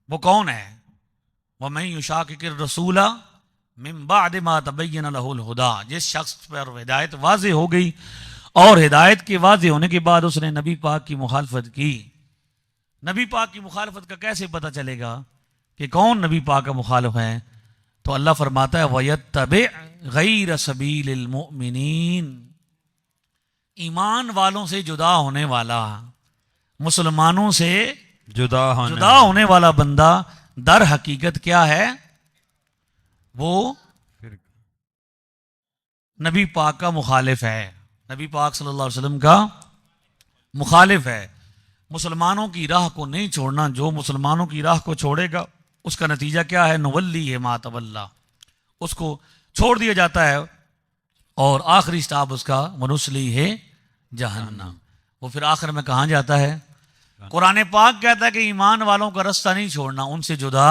वो कौन है? वमन युशाकिकिर रसूला मिन बाद मा तबय्यन लहुल हुदा। जिस शख्स पर हिदायत वाज़े हो गई और हिदायत के वाज़े होने के बाद उसने नबी पाक की मुखालफत की। नबी पाक की मुखालफत का कैसे पता चलेगा कि कौन नबी पाक का मुखालिफ है? तो अल्लाह फरमाता है वयत्तबि गैर सबीलिल मुमिनीन। ईमान वालों से जुदा होने वाला, मुसलमानों से जुदा जुदा होने वाला बंदा दर हकीकत क्या है? वो फिर नबी पाक का मुखालिफ है, नबी पाक सल्लल्लाहु अलैहि वसल्लम का मुखालिफ है। मुसलमानों की राह को नहीं छोड़ना, जो मुसलमानों की राह को छोड़ेगा उसका नतीजा क्या है? नवल्ली है मातवल्ला, उसको छोड़ दिया जाता है और आखिरी स्टॉप उसका मनुसली है जहन्नम। वो फिर आखिर में कहाँ जाता है? कुरान पाक कहता है कि ईमान वालों का रास्ता नहीं छोड़ना, उनसे जुदा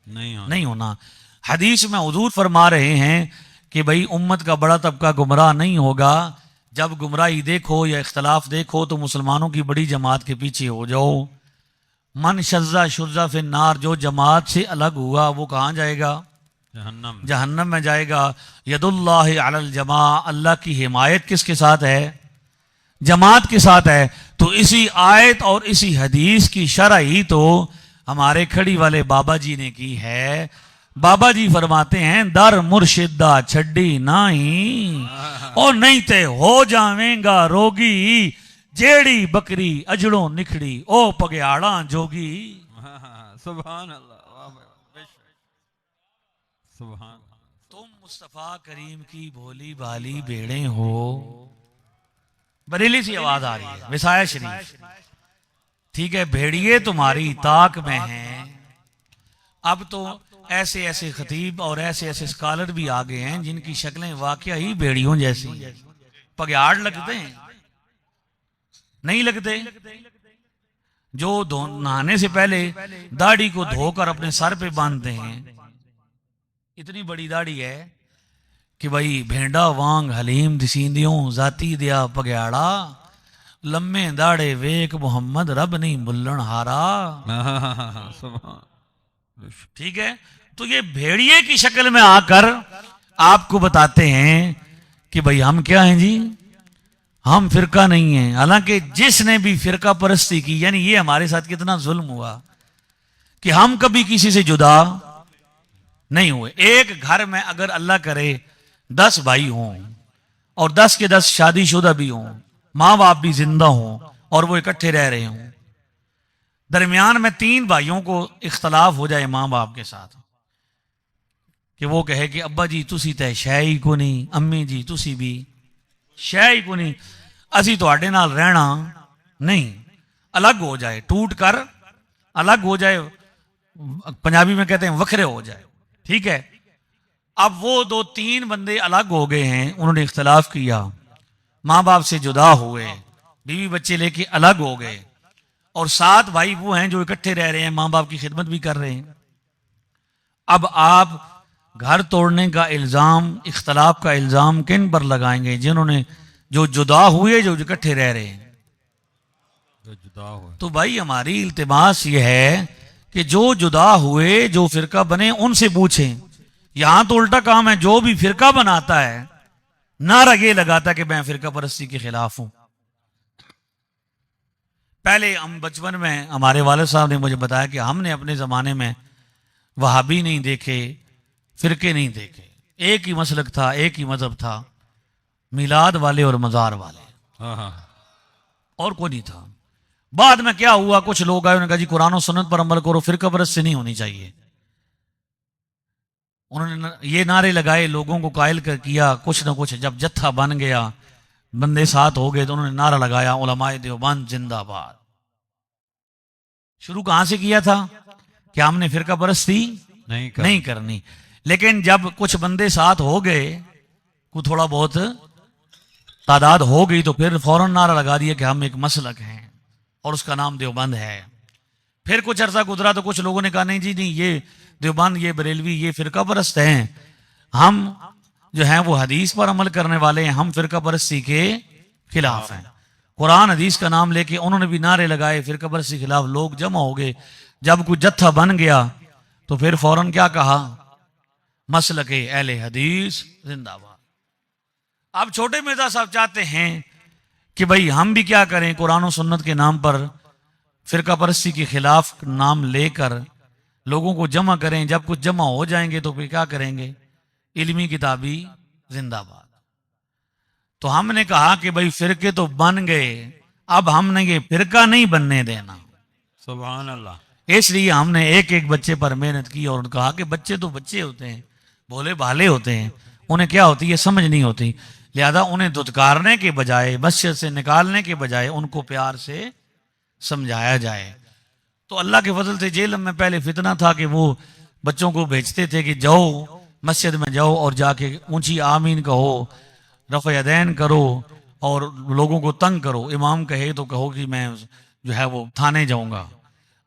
नहीं होना। हदीस में हुजूर फरमा रहे हैं कि भाई उम्मत का बड़ा तबका गुमराह नहीं होगा। जब गुमराही देखो या इख्तलाफ देखो तो मुसलमानों की बड़ी जमात के पीछे हो जाओ। मन शज़्ज़ा शुज़्ज़ा फिन नार, जो जमात से अलग हुआ वो कहाँ जाएगा? जहन्नम में जाएगा। यदुल्लाहि अलल जमा, अल्लाह की हिमायत किसके साथ है? जमात के साथ है। तो इसी आयत और इसी हदीस की शरह ही तो हमारे खड़ी वाले बाबा जी ने की है। बाबा जी फरमाते हैं दर मुर्शिदा छड्डी नाही और नहीं ते हो जावेगा रोगी, जेड़ी बकरी अजड़ों निखड़ी ओ पगयाड़ा जोगी। सुभान अल्लाह, सुभान। तुम मुस्तफा करीम की भोली भाली बेड़े हो। बरेली सी आवाज आ रही है, विसाया शरीफ। ठीक है, भेड़िए तुम्हारी ताक में हैं। अब तो ऐसे ऐसे खतीब और ऐसे ऐसे स्कॉलर भी आ गए हैं जिनकी शक्लें वाकया ही भेड़ियों जैसी हैं। पगयाड़ लगते हैं? नहीं लगते। जो नहाने से पहले दाढ़ी को धोकर अपने सर पे बांधते हैं, इतनी बड़ी दाढ़ी है कि भाई भेंडा वांग हलीम दिसींदियों जाती दिया पगयाड़ा, लम्मे दाढ़े वेक मोहम्मद रब नहीं बुल्लन हारा। ठीक है, तो ये भेड़िए की शक्ल में आकर आपको बताते हैं कि भाई हम क्या हैं जी, हम फिरका नहीं है। हालांकि जिसने भी फिरका परस्ती की, यानी ये हमारे साथ कितना जुल्म हुआ कि हम कभी किसी से जुदा नहीं हुए। एक घर में अगर अल्लाह करे 10 भाई हों और 10 के 10 शादीशुदा भी हों, माँ बाप भी जिंदा हों और वो इकट्ठे रह रहे हों, दरमियान में 3 भाइयों को इख्तलाफ हो जाए माँ बाप के साथ कि वो कहे कि अब्बा जी तुसी ते शै ही को नहीं, अम्मी जी तुसी भी शै ही को नहीं, असी तुहाडे नाल रहना नहीं, अलग हो जाए, टूट कर अलग हो जाए, पंजाबी में कहते हैं वखरे हो जाए। ठीक है, अब वो 2-3 बंदे अलग हो गए हैं, उन्होंने इख्तलाफ किया, माँ बाप से जुदा हुए, बीवी बच्चे लेके अलग हो गए, और 7 भाई वो हैं जो इकट्ठे रह रहे हैं, माँ बाप की खिदमत भी कर रहे हैं। अब आप घर तोड़ने का इल्जाम, इख्तलाफ का इल्जाम किन पर लगाएंगे? जिन्होंने, जो जुदा हुए, जो इकट्ठे रह रहे हैं। जुदा हुए तो भाई हमारी इल्तिमास ये है कि जो जुदा हुए, जो फिरका बने, उनसे पूछें। यहां तो उल्टा काम है, जो भी फिरका बनाता है नारा ये लगाता है कि मैं फिरका परस्ती के खिलाफ हूं। पहले हम बचपन में, हमारे वालिद साहब ने मुझे बताया कि हमने अपने जमाने में वहाबी नहीं देखे, फिरके नहीं देखे, एक ही मसलक था, एक ही मजहब था, मिलाद वाले और मजार वाले, और कोई नहीं था। बाद में क्या हुआ, कुछ लोग आए, उन्होंने कहा जी कुरान और सुन्नत पर अमल करो, फिरका परस्ती नहीं होनी चाहिए। उन्होंने ये नारे लगाए, लोगों को कायल कर किया, कुछ ना कुछ जब जत्था बन गया, बंदे साथ हो गए, तो उन्होंने नारा लगाया उलमाए देवबंद जिंदाबाद। शुरू कहां से किया था कि हमने फिरका परस्ती नहीं करनी, लेकिन जब कुछ बंदे साथ हो गए, कुछ थोड़ा बहुत तादाद हो गई, तो फिर फौरन नारा लगा दिया कि हम एक मसलक हैं और उसका नाम देवबंद है। फिर कुछ अरसा गुजरा तो कुछ लोगों ने कहा नहीं जी नहीं, ये देवबंद, ये बरेलवी, ये फिरका परस्त हैं, हम जो हैं वो हदीस पर अमल करने वाले हैं, हम फिरका परस्ती के खिलाफ हैं। कुरान हदीस का नाम लेके उन्होंने भी नारे लगाए फिरका परस्ती के खिलाफ, लोग जमा हो गए। जब कुछ जत्था बन गया तो फिर फौरन क्या कहा, मसलके अहले हदीस जिंदाबाद। अब छोटे मिर्जा साहब चाहते हैं कि भाई हम भी क्या करें, कुरान और सुन्नत के नाम पर फिरका परस्ती के खिलाफ नाम लेकर लोगों को जमा करें। जब कुछ जमा हो जाएंगे तो फिर क्या करेंगे, इल्मी किताबी जिंदाबाद। तो हमने कहा कि भाई फिरके तो बन गए, अब हमने ये फिरका नहीं बनने देना। सुभान अल्लाह। इसलिए हमने एक एक बच्चे पर मेहनत की और कहा कि बच्चे तो बच्चे होते हैं, भोले भाले होते हैं, उन्हें क्या होती है समझ नहीं होती, लिहाजा उन्हें धुतकारने के बजाय, मस्जिद से निकालने के बजाय उनको प्यार से समझाया जाए। तो अल्लाह के फजल से जेल में पहले फितना था कि वो बच्चों को भेजते थे कि जाओ मस्जिद में जाओ और जाके ऊंची आमीन कहो, रफ़-ए-यदैन करो और लोगों को तंग करो। इमाम कहे तो कहो कि मैं जो है वो थाने जाऊंगा।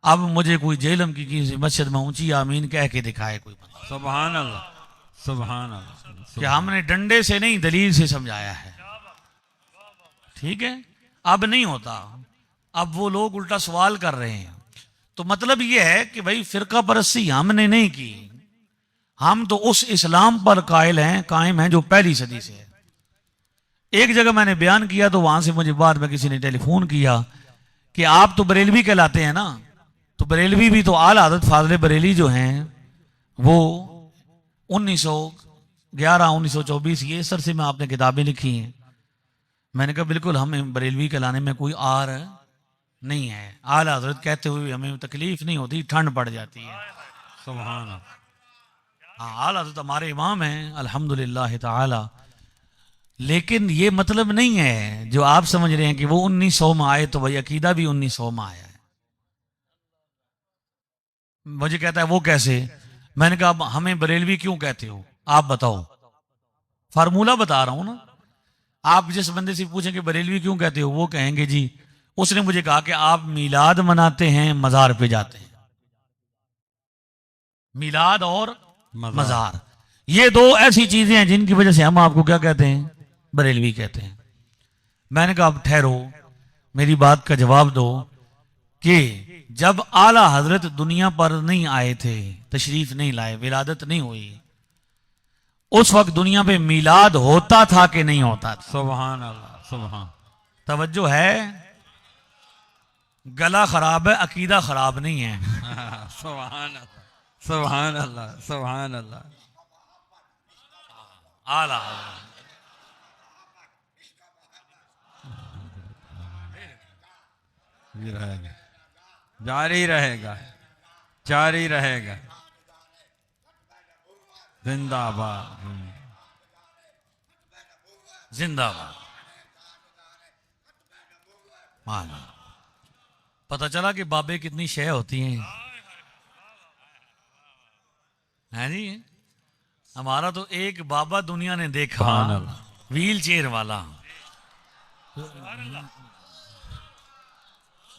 अब मुझे कोई जेलम की किसी मस्जिद में ऊंची आमीन कह के दिखाए कोई बंदा। सुभान अल्लाह। सुभान अल्लाह। कि हमने डंडे से नहीं दलील से समझाया है। ठीक है, अब नहीं होता, अब वो लोग उल्टा सवाल कर रहे हैं। तो मतलब ये है कि भाई फिरका परस्ती हमने नहीं की, हम तो उस इस्लाम पर कायम हैं जो पहली सदी से है। एक जगह मैंने बयान किया तो वहां से मुझे बाद में किसी ने टेलीफोन किया कि आप तो बरेलवी कहलाते हैं ना, तो बरेलवी भी तो आला हज़रत फाज़िल बरेली जो हैं वो 1911 1924 ये सर से में आपने किताबें लिखी हैं। मैंने कहा बिल्कुल हमें बरेलवी कहलाने में कोई आर नहीं है, आला हज़रत कहते हुए हमें तकलीफ नहीं होती, ठंड पड़ जाती है। सुभान अल्लाह। हाँ, आला हज़रत हमारे इमाम हैं अल्हम्दुलिल्लाह ताला, लेकिन ये मतलब नहीं है जो आप समझ रहे हैं कि वो 1900 में आए तो भाई अकीदा भी 1900 में आया है। मुझे कहता है वो कैसे, मैंने कहा हमें बरेलवी क्यों कहते हो आप बताओ, फार्मूला बता रहा हूं ना। आप जिस बंदे से पूछें कि बरेलवी क्यों कहते हो, वो कहेंगे जी उसने मुझे कहा कि आप मीलाद मनाते हैं मजार पे जाते हैं। मीलाद और मजार ये दो ऐसी चीजें हैं जिनकी वजह से हम आपको क्या कहते हैं, बरेलवी कहते हैं। मैंने कहा अब ठहरो, मेरी बात का जवाब दो कि जब आला हजरत दुनिया पर नहीं आए थे, तशरीफ नहीं लाए, विलादत नहीं हुई, उस वक्त दुनिया पे मीलाद होता था कि नहीं होता था? सुभान अल्लाह। सुभान। तवज्जो है, गला खराब है, अकीदा खराब नहीं है। सुभान अल्लाह। सुभान अल्लाह। सुभान अल्लाह। आला हजरत ये रहेगा, जारी रहेगा, जारी रहेगा। जिंदाबाद। जिंदाबाद। मान पता चला कि बाबे कितनी शय होती हैं, है जी। हमारा तो एक बाबा दुनिया ने देखा, सुभान अल्लाह। व्हील चेयर वाला,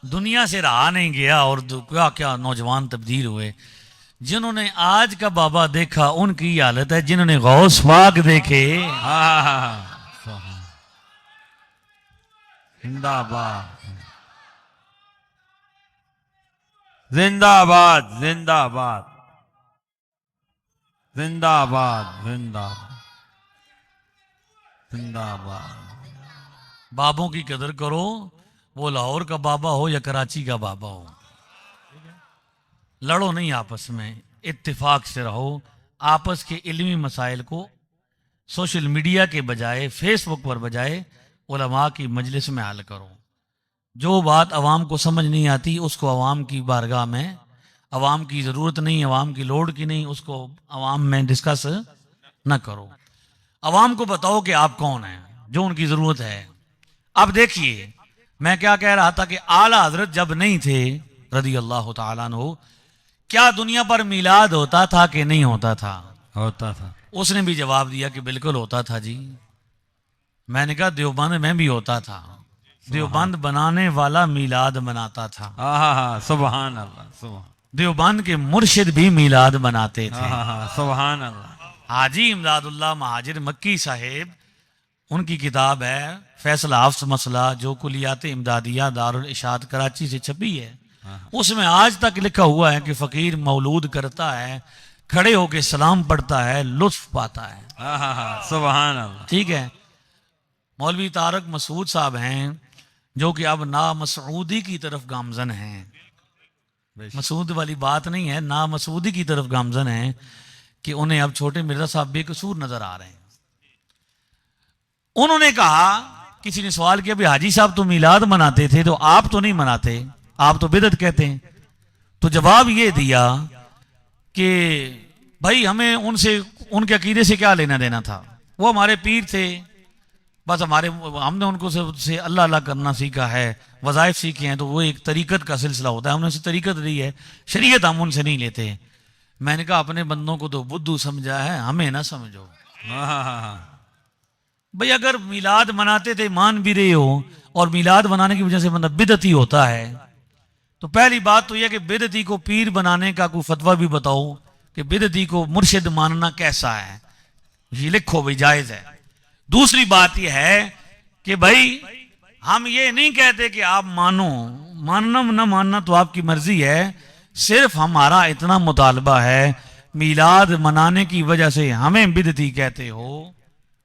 दुनिया से रहा नहीं गया और क्या क्या नौजवान तब्दील हुए। जिन्होंने आज का बाबा देखा उनकी हालत है जिन्होंने गौस पाक देखे। जिंदाबाद। जिंदाबाद। जिंदाबाद। जिंदाबाद। जिंदाबाद। जिंदाबाद। बाबों की कदर करो, वो लाहौर का बाबा हो या कराची का बाबा हो। लड़ो नहीं आपस में, इत्तेफाक से रहो। आपस के इल्मी मसाइल को सोशल मीडिया के बजाय, फेसबुक पर बजाय उलमा की मजलिस में हल करो। जो बात अवाम को समझ नहीं आती उसको अवाम की बारगाह में, अवाम की ज़रूरत नहीं, अवाम की लोड की नहीं, उसको अवाम में डिस्कस न करो। अवाम को बताओ कि आप कौन हैं, जो उनकी ज़रूरत है। अब देखिए मैं क्या कह रहा था कि आला हजरत जब नहीं थे रज़ी अल्लाह तआला अन्हु, क्या दुनिया पर मीलाद होता था कि नहीं होता था? होता था। उसने भी जवाब दिया कि बिल्कुल होता था जी। मैंने कहा देवबंद में भी होता था, देवबंद बनाने वाला मीलाद मनाता था। सुभान अल्लाह। सुभान। देवबंद के मुर्शिद भी मीलाद मनाते थे। सुभान अल्लाह। हाजी इमदादुल्लाह महाजिर मक्की साहेब, उनकी किताब है फैसला हाफ्स मसला, जो कुलियात इमदादिया दारुल इशाद कराची से छपी है। उसमें आज तक लिखा हुआ है कि फकीर मौलूद करता है, खड़े होके सलाम पढ़ता है, लुत्फ पाता है। सुभान अल्लाह। ठीक है। मौलवी तारक मसूद साहब हैं जो कि अब ना मसूदी की तरफ गामजन हैं। मसूद वाली बात नहीं है, ना मसूदी की तरफ गामजन है कि उन्हें अब छोटे मिर्जा साहब बेकसूर नजर आ रहे हैं। उन्होंने कहा किसी ने सवाल किया भी हाजी साहब तो मिलाद मनाते थे तो आप तो नहीं मनाते, आप तो बिदअत कहते हैं। तो जवाब ये दिया कि भाई हमें उनसे, उनके अकीदे से क्या लेना देना था, वो हमारे पीर थे, बस हमने उनको से अल्लाह अल्लाह करना सीखा है, वज़ाइफ सीखे हैं, तो वो एक तरीकत का सिलसिला होता है, हमने उनसे तरीकत ली है, शरीयत हम उनसे नहीं लेते। मैंने कहा अपने बंदों को तो बुद्धू समझा है, हमें ना समझो। भाई अगर मिलाद मनाते थे, मान भी रहे हो, और मिलाद मनाने की वजह से बंदा बिदअती होता है, तो पहली बात तो यह कि बिदअती को पीर बनाने का कोई फतवा भी बताओ कि बिदअती को मुर्शिद मानना कैसा है, ये लिखो भाई, जायज है। दूसरी बात यह है कि भाई हम ये नहीं कहते कि आप मानो, मानना न मानना तो आपकी मर्जी है, सिर्फ हमारा इतना मुतालबा है, मिलाद मनाने की वजह से हमें बिदअती कहते हो,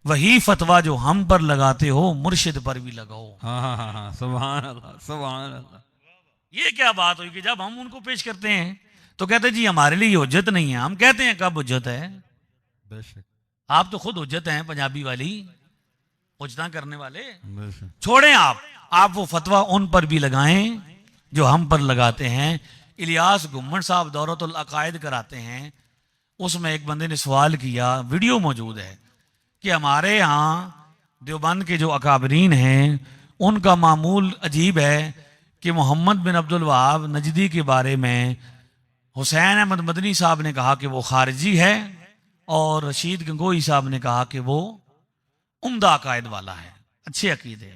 वही फतवा जो हम पर लगाते हो मुर्शिद पर भी लगाओ। हाँ, सुभान अल्लाह, सुभान अल्लाह। ये क्या बात हुई कि जब हम उनको पेश करते हैं तो कहते जी हमारे लिए हुज्जत नहीं है। हम कहते हैं कब हुज्जत है? बेशक, आप तो खुद हुज्जत हैं, पंजाबी वाली पुछना करने वाले। बेशक। छोड़ें आप वो फतवा उन पर भी लगाएं जो हम पर लगाते हैं। इलियास घुम्मन साहब दौरतुल अकायद कराते हैं, उसमें एक बंदे ने सवाल किया, वीडियो मौजूद है, कि हमारे यहाँ देवबंद के जो अकाबरीन हैं उनका मामूल अजीब है कि मोहम्मद बिन अब्दुल वहाब नजदी के बारे में हुसैन अहमद मदनी साहब ने कहा कि वो खारिजी है, और रशीद गंगोई साहब ने कहा कि वो उम्दा अकायद वाला है, अच्छे अकीदे।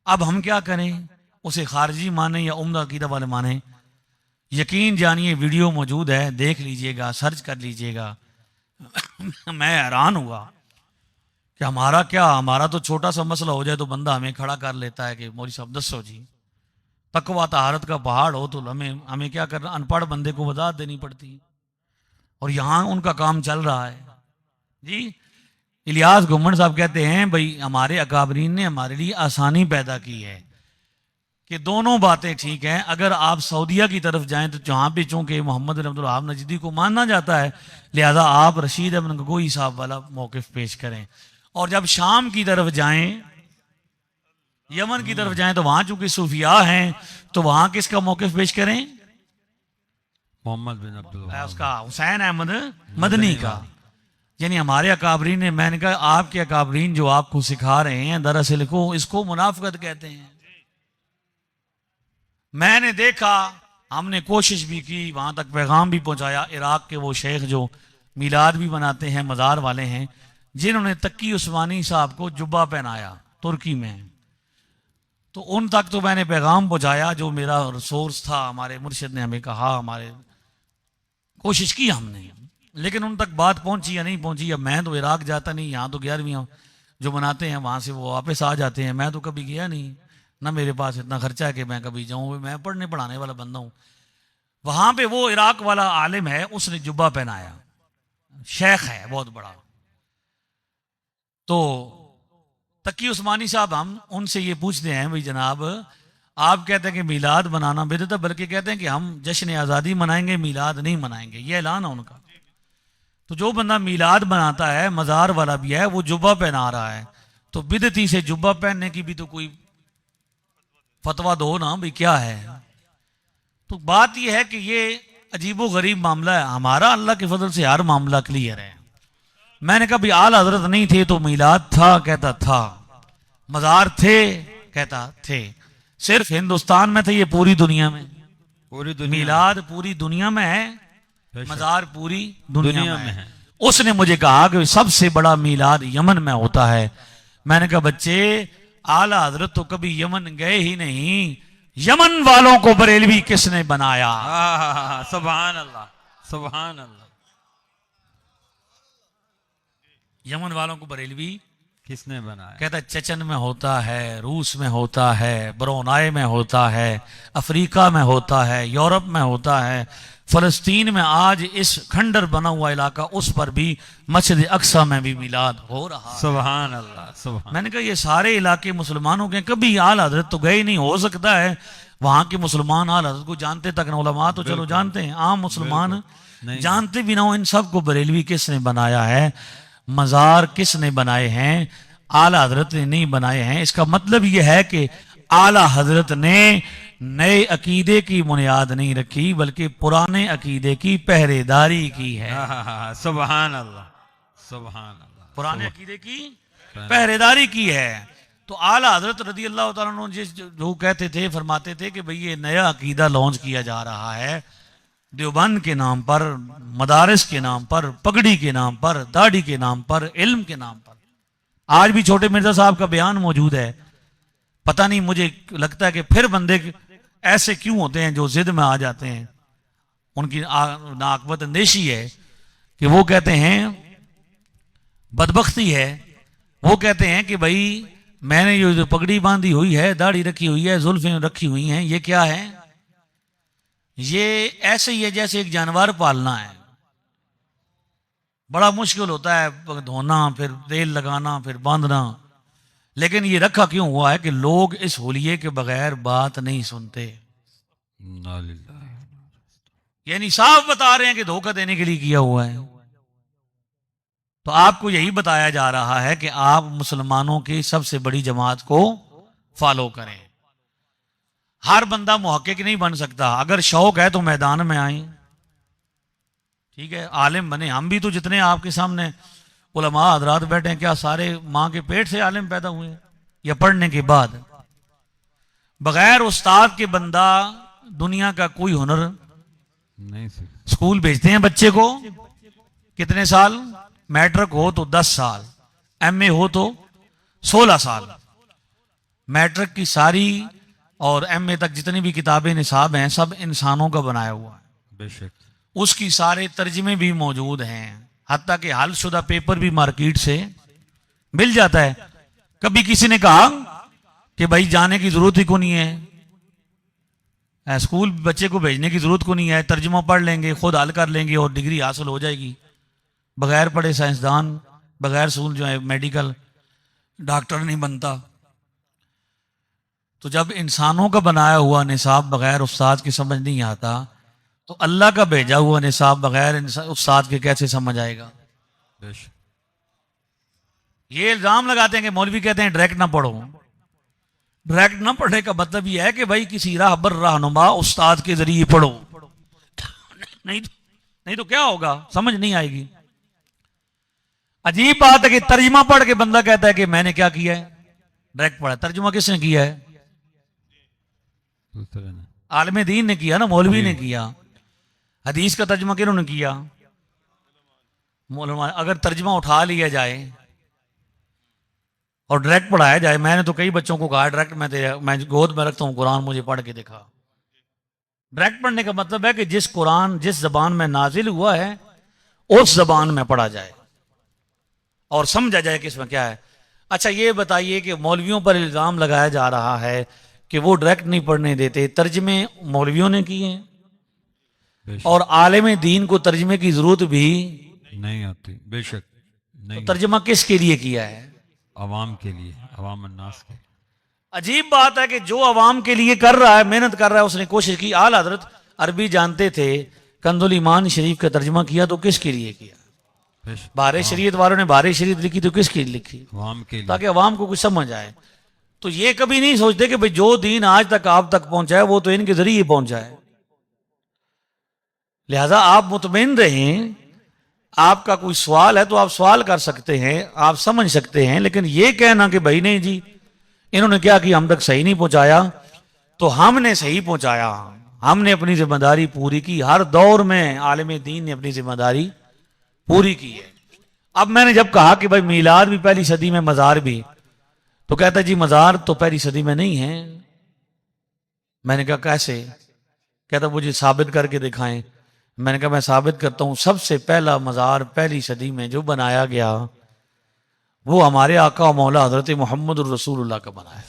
अब हम क्या करें, उसे खारिजी माने या उम्दा अकीदा वाले माने? यकीन जानिए वीडियो मौजूद है, देख लीजिएगा, सर्च कर लीजिएगा। मैं हैरान हुआ कि हमारा तो छोटा सा मसला हो जाए तो बंदा हमें खड़ा कर लेता है कि मौलवी साहब दसो जी, तकवा तहारत का पहाड़ हो तो हमें क्या करना, अनपढ़ बंदे को वजाहत देनी पड़ती है, और यहां उनका काम चल रहा है जी। इलियास घुम्मन साहब कहते हैं भाई हमारे अकाबरीन ने हमारे लिए आसानी पैदा की है कि दोनों बातें ठीक हैं। अगर आप सऊदिया की तरफ जाएं तो जहां पे चूंकि मोहम्मद बिन अब्दुल वहाब नजदी को मानना जाता है, लिहाजा आप रशीद अहमद गंगोई साहब वाला मौकिफ पेश करें। और जब शाम की तरफ जाएं, यमन की तरफ जाएं, तो वहां चूंकि सूफिया हैं तो वहां किसका मौकिफ पेश करें? मोहम्मद बिन अब्दुल वहाब, उसका हुसैन अहमद मदनी का। यानी हमारे अकाबरीन ने, मैंने कहा आपके अकाबरीन जो आपको सिखा रहे हैं दरअसल इसको मुनाफिकत कहते हैं। मैंने देखा, हमने कोशिश भी की, वहां तक पैगाम भी पहुंचाया। इराक के वो शेख जो मिलाद भी बनाते हैं, मज़ार वाले हैं, जिन्होंने तकी उस्मानी साहब को जुब्बा पहनाया तुर्की में, तो उन तक तो मैंने पैगाम पहुंचाया, जो मेरा सोर्स था, हमारे मुर्शिद ने हमें कहा, हमारे कोशिश की हमने, लेकिन उन तक बात पहुंची या नहीं पहुंची। अब मैं तो इराक जाता नहीं, यहाँ तो 11वीं जो मनाते हैं वहां से वो वापस आ जाते हैं, मैं तो कभी गया नहीं, ना मेरे पास इतना खर्चा है कि मैं कभी जाऊं, मैं पढ़ने पढ़ाने वाला बंदा हूं। वहां पे वो इराक वाला आलिम है, उसने जुब्बा पहनाया, शेख है बहुत बड़ा। तो तकी उस्मानी साहब, हम उनसे ये पूछते हैं भाई जनाब, आप कहते हैं कि मिलाद बनाना बिदअत है, बल्कि कहते हैं कि हम जश्न आज़ादी मनाएंगे, मिलाद नहीं मनाएंगे, ये ऐलान है उनका। तो जो बंदा मिलाद बनाता है, मज़ार वाला भी है, वो जुब्बा पहना रहा है, तो बिदअती से जुब्बा पहनने की भी तो कोई फतवा दो ना भाई, क्या है। तो बात यह है कि ये अजीबो गरीब मामला है। हमारा अल्लाह के फजल से हर मामला क्लियर है। मैंने कहा भाई आला हजरत नहीं थे तो मिलाद था, कहता था। मज़ार थे, कहता थे। सिर्फ हिंदुस्तान में थे, ये पूरी दुनिया में, पूरी दुनिया, मिलाद पूरी दुनिया में है, मज़ार पूरी दुनिया में है। उसने मुझे कहा कि सबसे बड़ा मिलाद यमन में होता है। मैंने कहा बच्चे, आला हजरत तो कभी यमन गए ही नहीं, यमन वालों को बरेलवी किसने बनाया? सुभान अल्लाह, सुभान अल्लाह। यमन वालों को बरेलवी किसने बनाया? कहता चचन में होता है, रूस में होता है, ब्रोनाई में होता है, अफ्रीका में होता है, यूरोप में होता है, फलस्तीन में आज इस खंडर बना हुआ इलाका, उस पर भी मस्जिद अक्सा में भी मिलाद हो रहा है। सुभान अल्लाह, सुभान। मैंने कहा ये सारे इलाके मुसलमानों के, कभी आल हजरत तो गए नहीं, हो सकता है वहां के मुसलमान आल हजरत को जानते तक न, उलमा तो चलो जानते हैं, आम मुसलमान जानते भी ना हो। इन सब को बरेलवी किसने बनाया है, मज़ार किसने बनाए हैं? आला हजरत ने नहीं बनाए हैं। इसका मतलब यह है कि आला हजरत ने नए अकीदे की बुनियाद नहीं रखी, बल्कि पुराने अकीदे की पहरेदारी की है। सुभान अल्लाह, सुभान अल्लाह। पुराने अकीदे की पहरेदारी की है। तो आला हजरत रदी अल्लाह तआला अन्हु जो कहते थे, फरमाते थे कि भाई ये नया अकीदा लॉन्च किया जा रहा है, देवबंद के नाम पर, मदारिस के नाम पर, पगड़ी के नाम पर, दाढ़ी के नाम पर, इल्म के नाम पर। आज भी छोटे मिर्जा साहब का बयान मौजूद है। पता नहीं, मुझे लगता है कि फिर बंदे ऐसे क्यों होते हैं जो जिद में आ जाते हैं। उनकी नाकबत अंदेशी है कि वो कहते हैं, बदबख्ती है, वो कहते हैं कि भाई मैंने जो पगड़ी बांधी हुई है, दाढ़ी रखी हुई है, जुल्फें रखी हुई हैं, ये क्या है? ये ऐसे ही है जैसे एक जानवर पालना है। बड़ा मुश्किल होता है धोना, फिर तेल लगाना, फिर बांधना। लेकिन ये रखा क्यों हुआ है कि लोग इस होलिये के बगैर बात नहीं सुनते। यानी साफ बता रहे हैं कि धोखा देने के लिए किया हुआ है। तो आपको यही बताया जा रहा है कि आप मुसलमानों की सबसे बड़ी जमात को फॉलो करें। हर बंदा मुहक्किक नहीं बन सकता। अगर शौक है तो मैदान में आए, ठीक है, आलिम बने। हम भी तो जितने आपके सामने उलमा हजरात बैठे हैं, क्या सारे माँ के पेट से आलिम पैदा हुए हैं या पढ़ने के बाद? बगैर उस्ताद के बंदा दुनिया का कोई हुनर नहीं। स्कूल भेजते हैं बच्चे को, कितने साल? मैट्रिक हो तो 10 साल, एमए हो तो 16 साल। मैट्रिक की सारी और एमए तक जितनी भी किताबें निसाब हैं, सब इंसानों का बनाया हुआ है। बेशक। उसकी सारे तर्जमे भी मौजूद हैं, हत्ता कि हलशुदा पेपर भी मार्केट से मिल जाता है। कभी किसी ने कहा कि भाई जाने की जरूरत ही को नहीं है, स्कूल बच्चे को भेजने की जरूरत को नहीं है, तर्जुमा पढ़ लेंगे, खुद हल कर लेंगे और डिग्री हासिल हो जाएगी। बगैर पढ़े साइंसदान, बगैर स्कूल जो है मेडिकल डॉक्टर नहीं बनता। तो जब इंसानों का बनाया हुआ निसाब बगैर उस्ताद के समझ नहीं आता, तो अल्लाह का भेजा हुआ निसाब बगैर उस्ताद के कैसे समझ आएगा? ये इल्जाम लगाते हैं कि मौलवी कहते हैं डायरेक्ट ना पढ़ो। डायरेक्ट ना पढ़ने का मतलब यह है कि भाई किसी राहबर रहनुमा उस्ताद के जरिए पढ़ो। नहीं तो क्या होगा, समझ नहीं आएगी। अजीब बात है कि तर्जुमा पढ़ के बंदा कहता है कि मैंने क्या किया है, डायरेक्ट पढ़ा। तर्जुमा किसने किया है? आलिम दीन ने किया ना, मौलवी ने किया। हदीस का तर्जुमा किन्होंने किया? मौलवी। अगर तर्जुमा उठा लिया जाए और डायरेक्ट पढ़ाया जाए, मैंने तो कई बच्चों को कहा डायरेक्ट मैं गोद में रखता हूं कुरान, मुझे पढ़ के दिखा। डायरेक्ट पढ़ने का मतलब है कि जिस कुरान जिस जबान में नाजिल हुआ है उस जबान में पढ़ा जाए और समझा जाए कि इसमें क्या है। अच्छा ये बताइए कि मौलवियों पर इल्जाम लगाया जा रहा है कि वो डायरेक्ट नहीं पढ़ने देते, तर्जमे मौलवियों ने किए हैं और आलिम दीन को तर्जमे की जरूरत भी नहीं आती। बेशक नहीं। तो तर्जमा किसके लिए किया है? अवाम के लिए, अवाम अन्नास के। अजीब बात है कि जो अवाम के लिए कर रहा है, मेहनत कर रहा है, उसने कोशिश की। आला हजरत अरबी जानते थे, कंजुल ईमान शरीफ का तर्जमा किया तो किसके लिए किया? बारे शरीयत वालों ने बारे शरीयत लिखी तो किसके लिए लिखी? अवाम के लिए, ताकि अवाम को कुछ समझ आए। तो ये कभी नहीं सोचते कि भाई जो दीन आज तक आप तक पहुंचा है वो तो इनके जरिए पहुंचा है। लिहाजा आप मुतमईन रहें। आपका कोई सवाल है तो आप सवाल कर सकते हैं, आप समझ सकते हैं। लेकिन ये कहना कि भाई नहीं जी इन्होंने क्या किया, हम तक सही नहीं पहुंचाया, तो हमने सही पहुंचाया। हमने अपनी जिम्मेदारी पूरी की। हर दौर में आलिम दीन ने अपनी जिम्मेदारी पूरी की है। अब मैंने जब कहा कि भाई मीलाद भी पहली सदी में, मजार भी, तो कहता जी मजार तो पहली सदी में नहीं है। मैंने कहा कैसे? कहता मुझे साबित करके दिखाएं। मैंने कहा मैं साबित करता हूं। सबसे पहला मजार पहली सदी में जो बनाया गया वो हमारे आका मौला हजरत मोहम्मद रसूलुल्लाह का बनाया।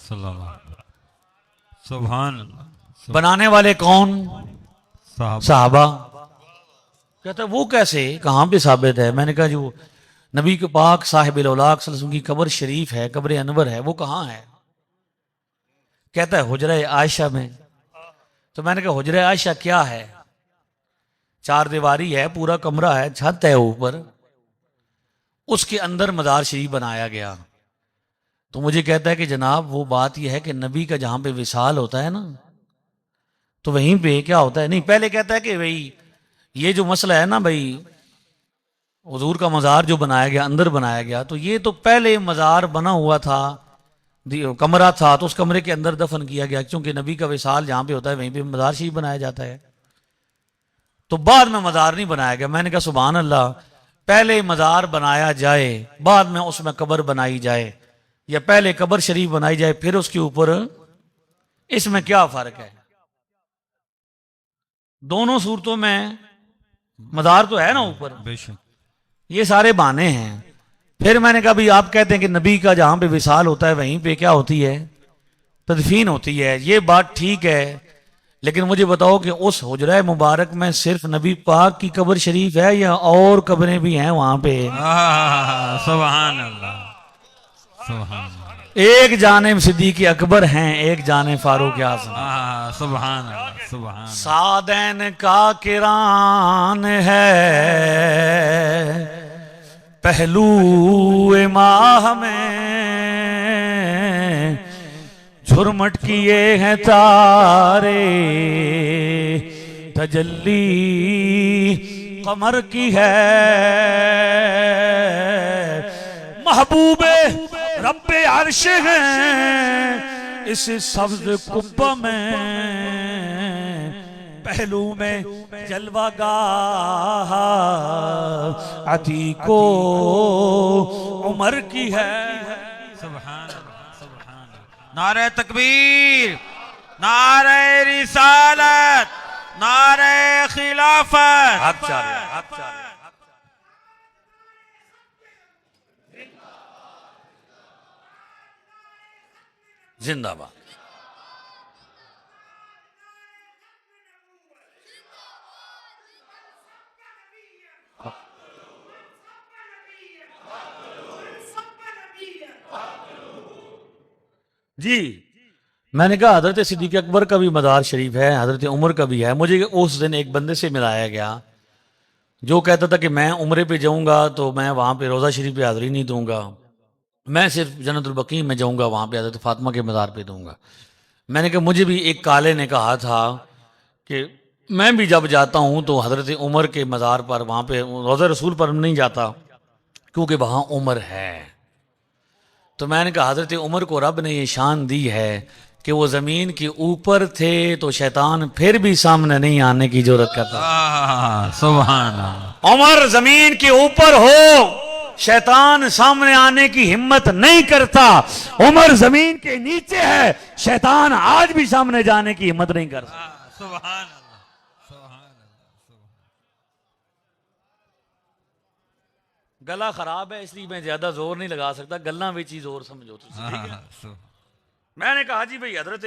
सुभान अल्लाह। बनाने वाले कौन? साहबा। कहता वो कैसे, कहां पे साबित है? मैंने कहा जो नबी के पाक साहिब औलाक सल्लल्लाहु अलैहि वसल्लम की कब्र शरीफ है, कब्र अनवर है, वो कहां है? कहता है हुजरा आयशा में। तो मैंने कहा हुजरा आयशा क्या है? 4 दीवारी है, पूरा कमरा है, छत है ऊपर, उसके अंदर मजार शरीफ बनाया गया। तो मुझे कहता है कि जनाब वो बात यह है कि नबी का जहां पे विसाल होता है ना, तो वहीं पे क्या होता है। नहीं, पहले कहता है कि भाई ये जो मसला है ना भाई, हुजूर का मज़ार जो बनाया गया, अंदर बनाया गया, तो ये तो पहले मज़ार बना हुआ था, कमरा था, तो उस कमरे के अंदर दफन किया गया, क्योंकि नबी का विसाल जहां पे होता है वहीं पे मज़ार शरीफ बनाया जाता है। तो बाद में मज़ार नहीं बनाया गया। मैंने कहा सुभान अल्लाह, पहले मज़ार बनाया जाए, बाद में उसमें कब्र बनाई जाए, या पहले कब्र शरीफ बनाई जाए फिर उसके ऊपर, इसमें क्या फर्क है? दोनों सूरतों में मज़ार तो है ना ऊपर। बेशक। ये सारे बहाने हैं। फिर मैंने कहा भाई आप कहते हैं कि नबी का जहां पे विसाल होता है वहीं पे क्या होती है, तदफीन होती है। ये बात ठीक है, लेकिन मुझे बताओ कि उस हुजरा मुबारक में सिर्फ नबी पाक की कब्र शरीफ है या और कब्रें भी हैं वहां पे? सुभान अल्लाह, सुभान अल्लाह। एक जानिब सिद्दीक अकबर हैं, एक जानिब फारूक आज़म। सुभान अल्लाह, सुभान अल्लाह। सादैन का किरान है पहलू माह में, झुरमट किए हैं तारे, तजल्ली कमर की है। महबूबे रब्बे अर्श हैं इस सब्ज कुब्बा में, पहलू में जलवागाह अतीको उमर की है। सुभान अल्लाह, सुभान अल्लाह। नारे तकबीर, नारे रिसालत, नारे खिलाफत। जिंदाबाद। जी, मैंने कहा हजरत सिद्दीक अकबर का भी मज़ार शरीफ है, हजरत उमर का भी है। मुझे उस दिन एक बंदे से मिलाया गया जो कहता था कि मैं उम्रे पे जाऊंगा तो मैं वहां पे रोज़ा शरीफ पे हाज़िरी नहीं दूंगा, मैं सिर्फ जन्नतुल बकी में जाऊंगा, वहां पे हजरत फातिमा के मज़ार पे दूंगा। मैंने कहा मुझे भी एक काले ने कहा था कि मैं भी जब जाता हूं तो हजरत उमर के मज़ार पर, वहां पे रोज़ा रसूल पर नहीं जाता क्योंकि वहां उमर है। तो मैंने कहा हजरत उमर को रब ने ये शान दी है कि वो जमीन के ऊपर थे तो शैतान फिर भी सामने नहीं आने की जरूरत करता। सुभान अल्लाह। उमर जमीन के ऊपर हो, शैतान सामने आने की हिम्मत नहीं करता। उमर जमीन के नीचे है, शैतान आज भी सामने जाने की हिम्मत नहीं करता। सुभान अल्लाह, सुभान अल्लाह। गला खराब है इसलिए मैं ज्यादा जोर नहीं लगा सकता, गल्ला में चीज और समझो तो ठीक है। मैंने कहा जी भाई हजरत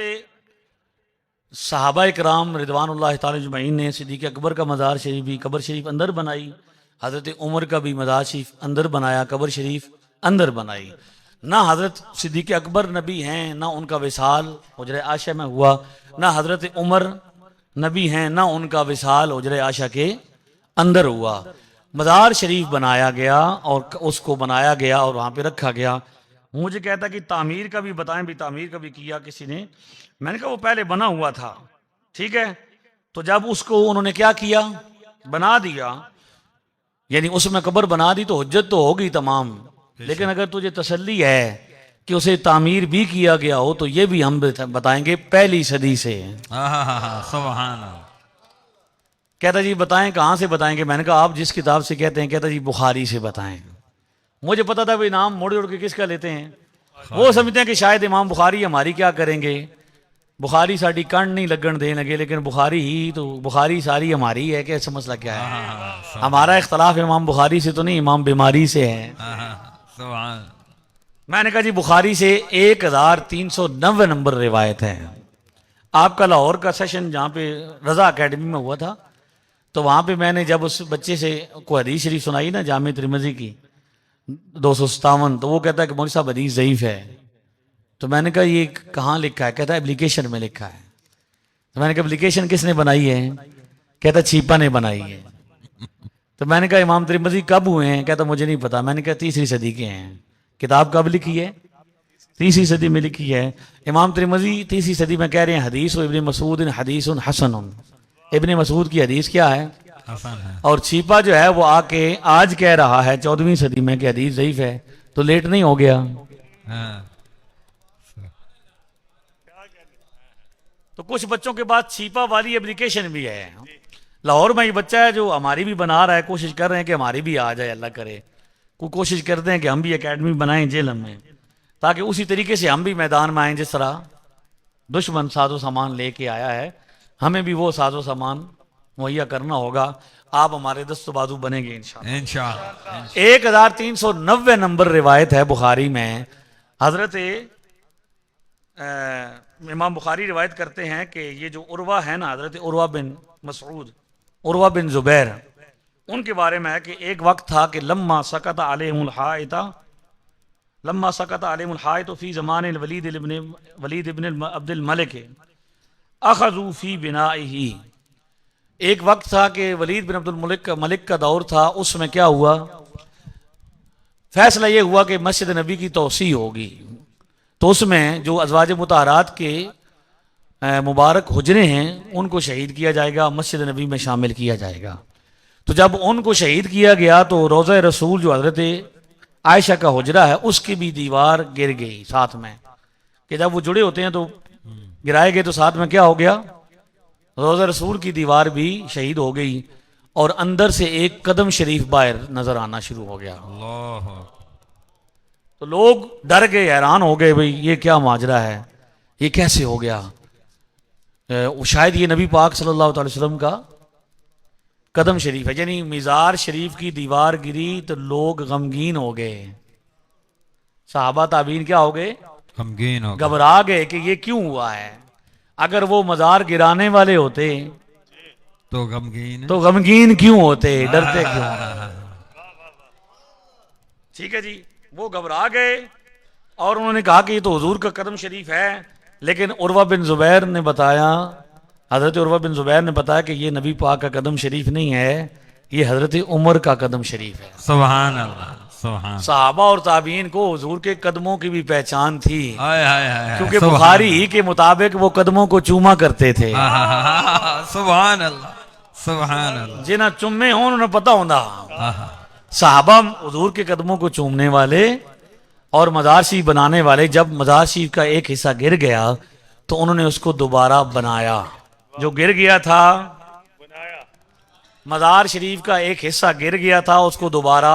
सहाबा इकराम रिदवानुल्लाह ताला अजमईन ने सिद्दीक अकबर का मज़ार शरीफ भी, कब्र शरीफ अंदर बनाई, हजरत उमर का भी मज़ार शरीफ अंदर बनाया, कब्र शरीफ अंदर बनाई। ना हजरत सिद्दीक अकबर नबी हैं, ना उनका विसाल हुजरे आयशा में हुआ, ना हजरत उमर नबी हैं, ना उनका विसाल हुजरे आयशा के अंदर हुआ। मज़ार शरीफ बनाया गया और उसको बनाया गया और वहाँ पे रखा गया। मुझे कहता कि तामीर का भी बताएं, भी तामीर का भी किया किसी ने। मैंने कहा वो पहले बना हुआ था, ठीक है, तो जब उसको उन्होंने क्या किया, बना दिया, यानी उसमें कब्र बना दी तो हुज्जत तो होगी तमाम। लेकिन अगर तुझे तसल्ली है कि उसे तामीर भी किया गया हो तो ये भी हम बताएंगे पहली सदी से। सुभान अल्लाह। कहता जी बताएं, कहाँ से बताएंगे? मैंने कहा आप जिस किताब से कहते हैं। कहता जी बुखारी से बताएं। मुझे पता था भाई नाम मोड़ जोड़ के किसका लेते हैं, वो समझते हैं कि शायद इमाम बुखारी हमारी क्या करेंगे, बुखारी साड़ी कण नहीं लगन देने लगे, लेकिन बुखारी ही तो बुखारी सारी हमारी है। कैसा मसला क्या है? हमारा इख्तलाफ इमाम बुखारी से तो नहीं, इमाम बीमारी से है। मैंने कहा जी बुखारी से 1390 नंबर रिवायत है। आपका लाहौर का सेशन जहाँ पे रजा अकेडमी में हुआ था, तो वहाँ पे मैंने जब उस बच्चे से कोई हदीस शरीफ सुनाई ना जामे तिरमिज़ी की 257, तो वो कहता है कि मौलवी साहब हदीस ज़ईफ है। तो मैंने कहा ये कहाँ लिखा है? कहता है एप्लीकेशन में लिखा है। तो मैंने कहा एप्लीकेशन किसने बनाई है? कहता छीपा ने बनाई है। तो मैंने कहा इमाम तिरमिज़ी कब हुए हैं? कहता मुझे नहीं पता। मैंने कहा 3री सदी के हैं। किताब कब लिखी है? तीसरी सदी में लिखी है। इमाम तिरमिज़ी तीसरी सदी में कह रहे हैं हदीस इब्न मसूद हदीस हसन, इब्न मसूद की हदीस क्या है? हसन है। और छीपा जो है वो आके आज कह रहा है 14वीं सदी में कि हदीस ज़ईफ है, तो लेट नहीं हो गया? हाँ। तो कुछ बच्चों के पास छीपा वाली एप्लीकेशन भी है। लाहौर में ये बच्चा है जो हमारी भी बना रहा है, कोशिश कर रहे हैं कि हमारी भी आ जाए, अल्लाह करे। कोशिश करते हैं कि हम भी एकेडमी बनाएं जेलम में, ताकि उसी तरीके से हम भी मैदान में आएँ जिस तरह दुश्मन साजो सामान लेके आया है, हमें भी वो साजो सामान मुहैया करना होगा। आप हमारे दस्तबाजू बनेंगे इंशाअल्लाह। इंशाअल्लाह। 1390 नंबर रिवायत है बुखारी में। हजरत इमाम बुखारी रिवायत करते हैं कि ये जो उर्वा है ना, हजरत उर्वा बिन मसऊद, उर्वा बिन जुबैर, उनके बारे में है कि एक वक्त था कि लम्मा सकत अलैहिमुल हाइत फी ज़मान वलीद इब्न अब्दुल मलिक अखज़ू फी बिनाइही। एक वक्त था कि वलीद बिन अब्दुल मलिक का दौर था, उसमें क्या हुआ, फैसला ये हुआ कि मस्जिद नबी की तोसी होगी, तो उसमें जो अज़वाज मुताहरात के मुबारक हुजरे हैं उनको शहीद किया जाएगा, मस्जिद नबी में शामिल किया जाएगा। तो जब उनको शहीद किया गया तो रोज़ा रसूल जो हज़रत आयशा का हुजरा है उसकी भी दीवार गिर गई साथ में, कि जब वो जुड़े होते हैं तो गिराए गए, तो साथ में क्या हो गया, रोज़ा रसूल की दीवार भी शहीद हो गई और अंदर से एक कदम शरीफ बाहर नजर आना शुरू हो गया। अल्लाह। तो लोग डर गए, हैरान हो गए, भाई ये क्या माजरा है, ये कैसे हो गया। शायद ये नबी पाक सल्लल्लाहु अलैहि वसल्लम का कदम शरीफ है, यानी मिज़ार शरीफ की दीवार गिरी तो लोग गमगीन हो गए, सहाबा ताबीन क्या हो गए, गमगीन हो गए, घबरा गए कि ये क्यों हुआ है। अगर वो मज़ार गिराने वाले होते तो गमगीन क्यों होते, डरते क्यों। ठीक है जी, वो घबरा गए और उन्होंने कहा कि ये तो हुजूर का कदम शरीफ है, लेकिन उर्वा बिन जुबैर ने बताया, हजरत उर्वा बिन जुबैर ने बताया कि ये नबी पाक का कदम शरीफ नहीं है, ये हजरत उमर का कदम शरीफ है। सुभान अल्लाह, सुभान। सहाबा और ताबीन को हुजूर के कदमों की भी पहचान थी, हाय हाय हाय, क्योंकि बुखारी ही के मुताबिक वो कदमों को चूमा करते थे। सुभान अल्लाह, सुभान अल्लाह। जिन्हें चुम्मे हो उन्हें पता होता, सहाबा हुजूर के कदमों को चूमने वाले और मज़ार शरीफ बनाने वाले, जब मज़ार शरीफ का एक हिस्सा गिर गया तो उन्होंने उसको दोबारा बनाया। जो गिर गया था, मज़ार शरीफ का एक हिस्सा गिर गया था, उसको दोबारा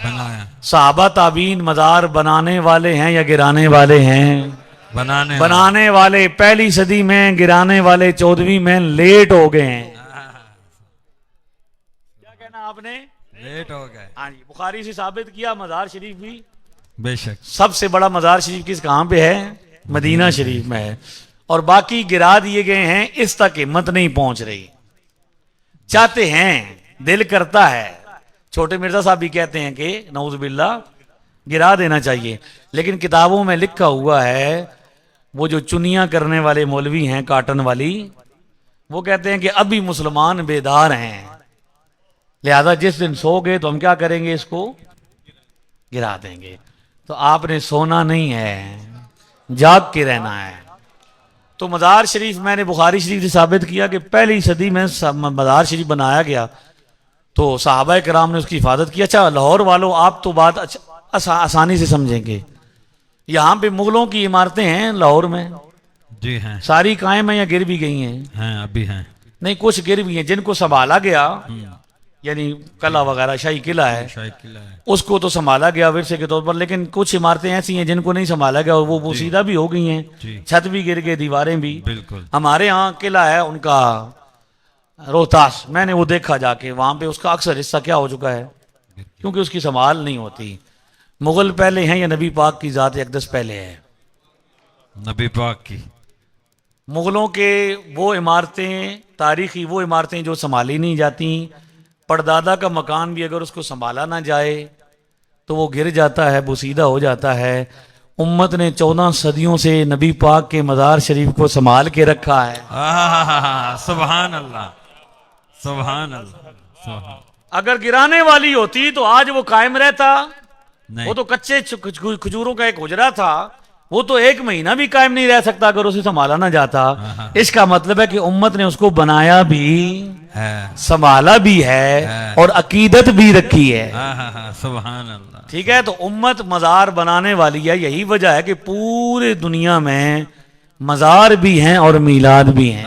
बनाया। सहाबा ताबीन मज़ार बनाने वाले हैं या गिराने वाले हैं? बनाने वाले। पहली सदी में, गिराने वाले 14वीं में लेट हो गए हैं। क्या कहना आपने, लेट हो गए। हाँ जी, बुखारी से साबित किया मज़ार शरीफ भी बेशक सबसे बड़ा मज़ार शरीफ किस कहाँ पे है, मदीना शरीफ में है, और बाकी गिरा दिए गए हैं, इस तक हिम्मत नहीं पहुंच रही। चाहते हैं, दिल करता है, छोटे मिर्जा साहब भी कहते हैं कि नऊज़ बिल्लाह गिरा देना चाहिए, लेकिन किताबों में लिखा हुआ है, वो जो चुनियां करने वाले मौलवी हैं काटन वाली, वो कहते हैं कि अभी मुसलमान बेदार हैं, लिहाजा जिस दिन सो गए तो हम क्या करेंगे, इसको गिरा देंगे। तो आपने सोना नहीं है, जाग के रहना है। तो मज़ार शरीफ मैंने बुखारी शरीफ से साबित किया कि पहली सदी में मज़ार शरीफ बनाया गया, तो सहाबा किराम ने उसकी हिफाजत की। अच्छा लाहौर वालों, आप तो बात आसानी से समझेंगे, यहाँ पे मुगलों की इमारतें हैं लाहौर में, जी हैं, सारी कायम है या गिर भी गई हैं? अभी हैं। नहीं, कुछ गिर भी हैं, जिनको संभाला गया, यानी कला वगैरह शाही किला है, उसको तो संभाला गया विरसे के तौर पर, लेकिन कुछ इमारतें ऐसी हैं जिनको नहीं संभाला गया और वो पोशीदा भी हो गई हैं, छत भी गिर गए, दीवारें भी। बिल्कुल। हमारे यहाँ किला है उनका रोहतास, मैंने वो देखा जाके, वहां पे उसका अक्सर हिस्सा क्या हो चुका है, क्योंकि उसकी संभाल नहीं होती। मुगल पहले हैं या नबी पाक की जात अक़दस पहले है? नबी पाक की। मुगलों के वो इमारतें, तारीखी वो इमारतें जो संभाली नहीं जाती, परदादा का मकान भी अगर उसको संभाला ना जाए तो वो गिर जाता है, बोसीदा हो जाता है। उम्मत ने 14 सदियों से नबी पाक के मज़ार शरीफ को संभाल के रखा है। सुभान अल्लाह, सुभान अल्लाह। अगर गिराने वाली होती तो आज वो कायम रहता नहीं। वो तो कच्चे खजूरों का एक हुजरा था, वो तो एक महीना भी कायम नहीं रह सकता अगर उसे संभाला ना जाता। इसका मतलब है कि उम्मत ने उसको बनाया भी है, संभाला भी है और अकीदत भी रखी है। सुभान अल्लाह। ठीक है, तो उम्मत मजार बनाने वाली है। यही वजह है कि पूरे दुनिया में मजार भी हैं और मीलाद भी हैं।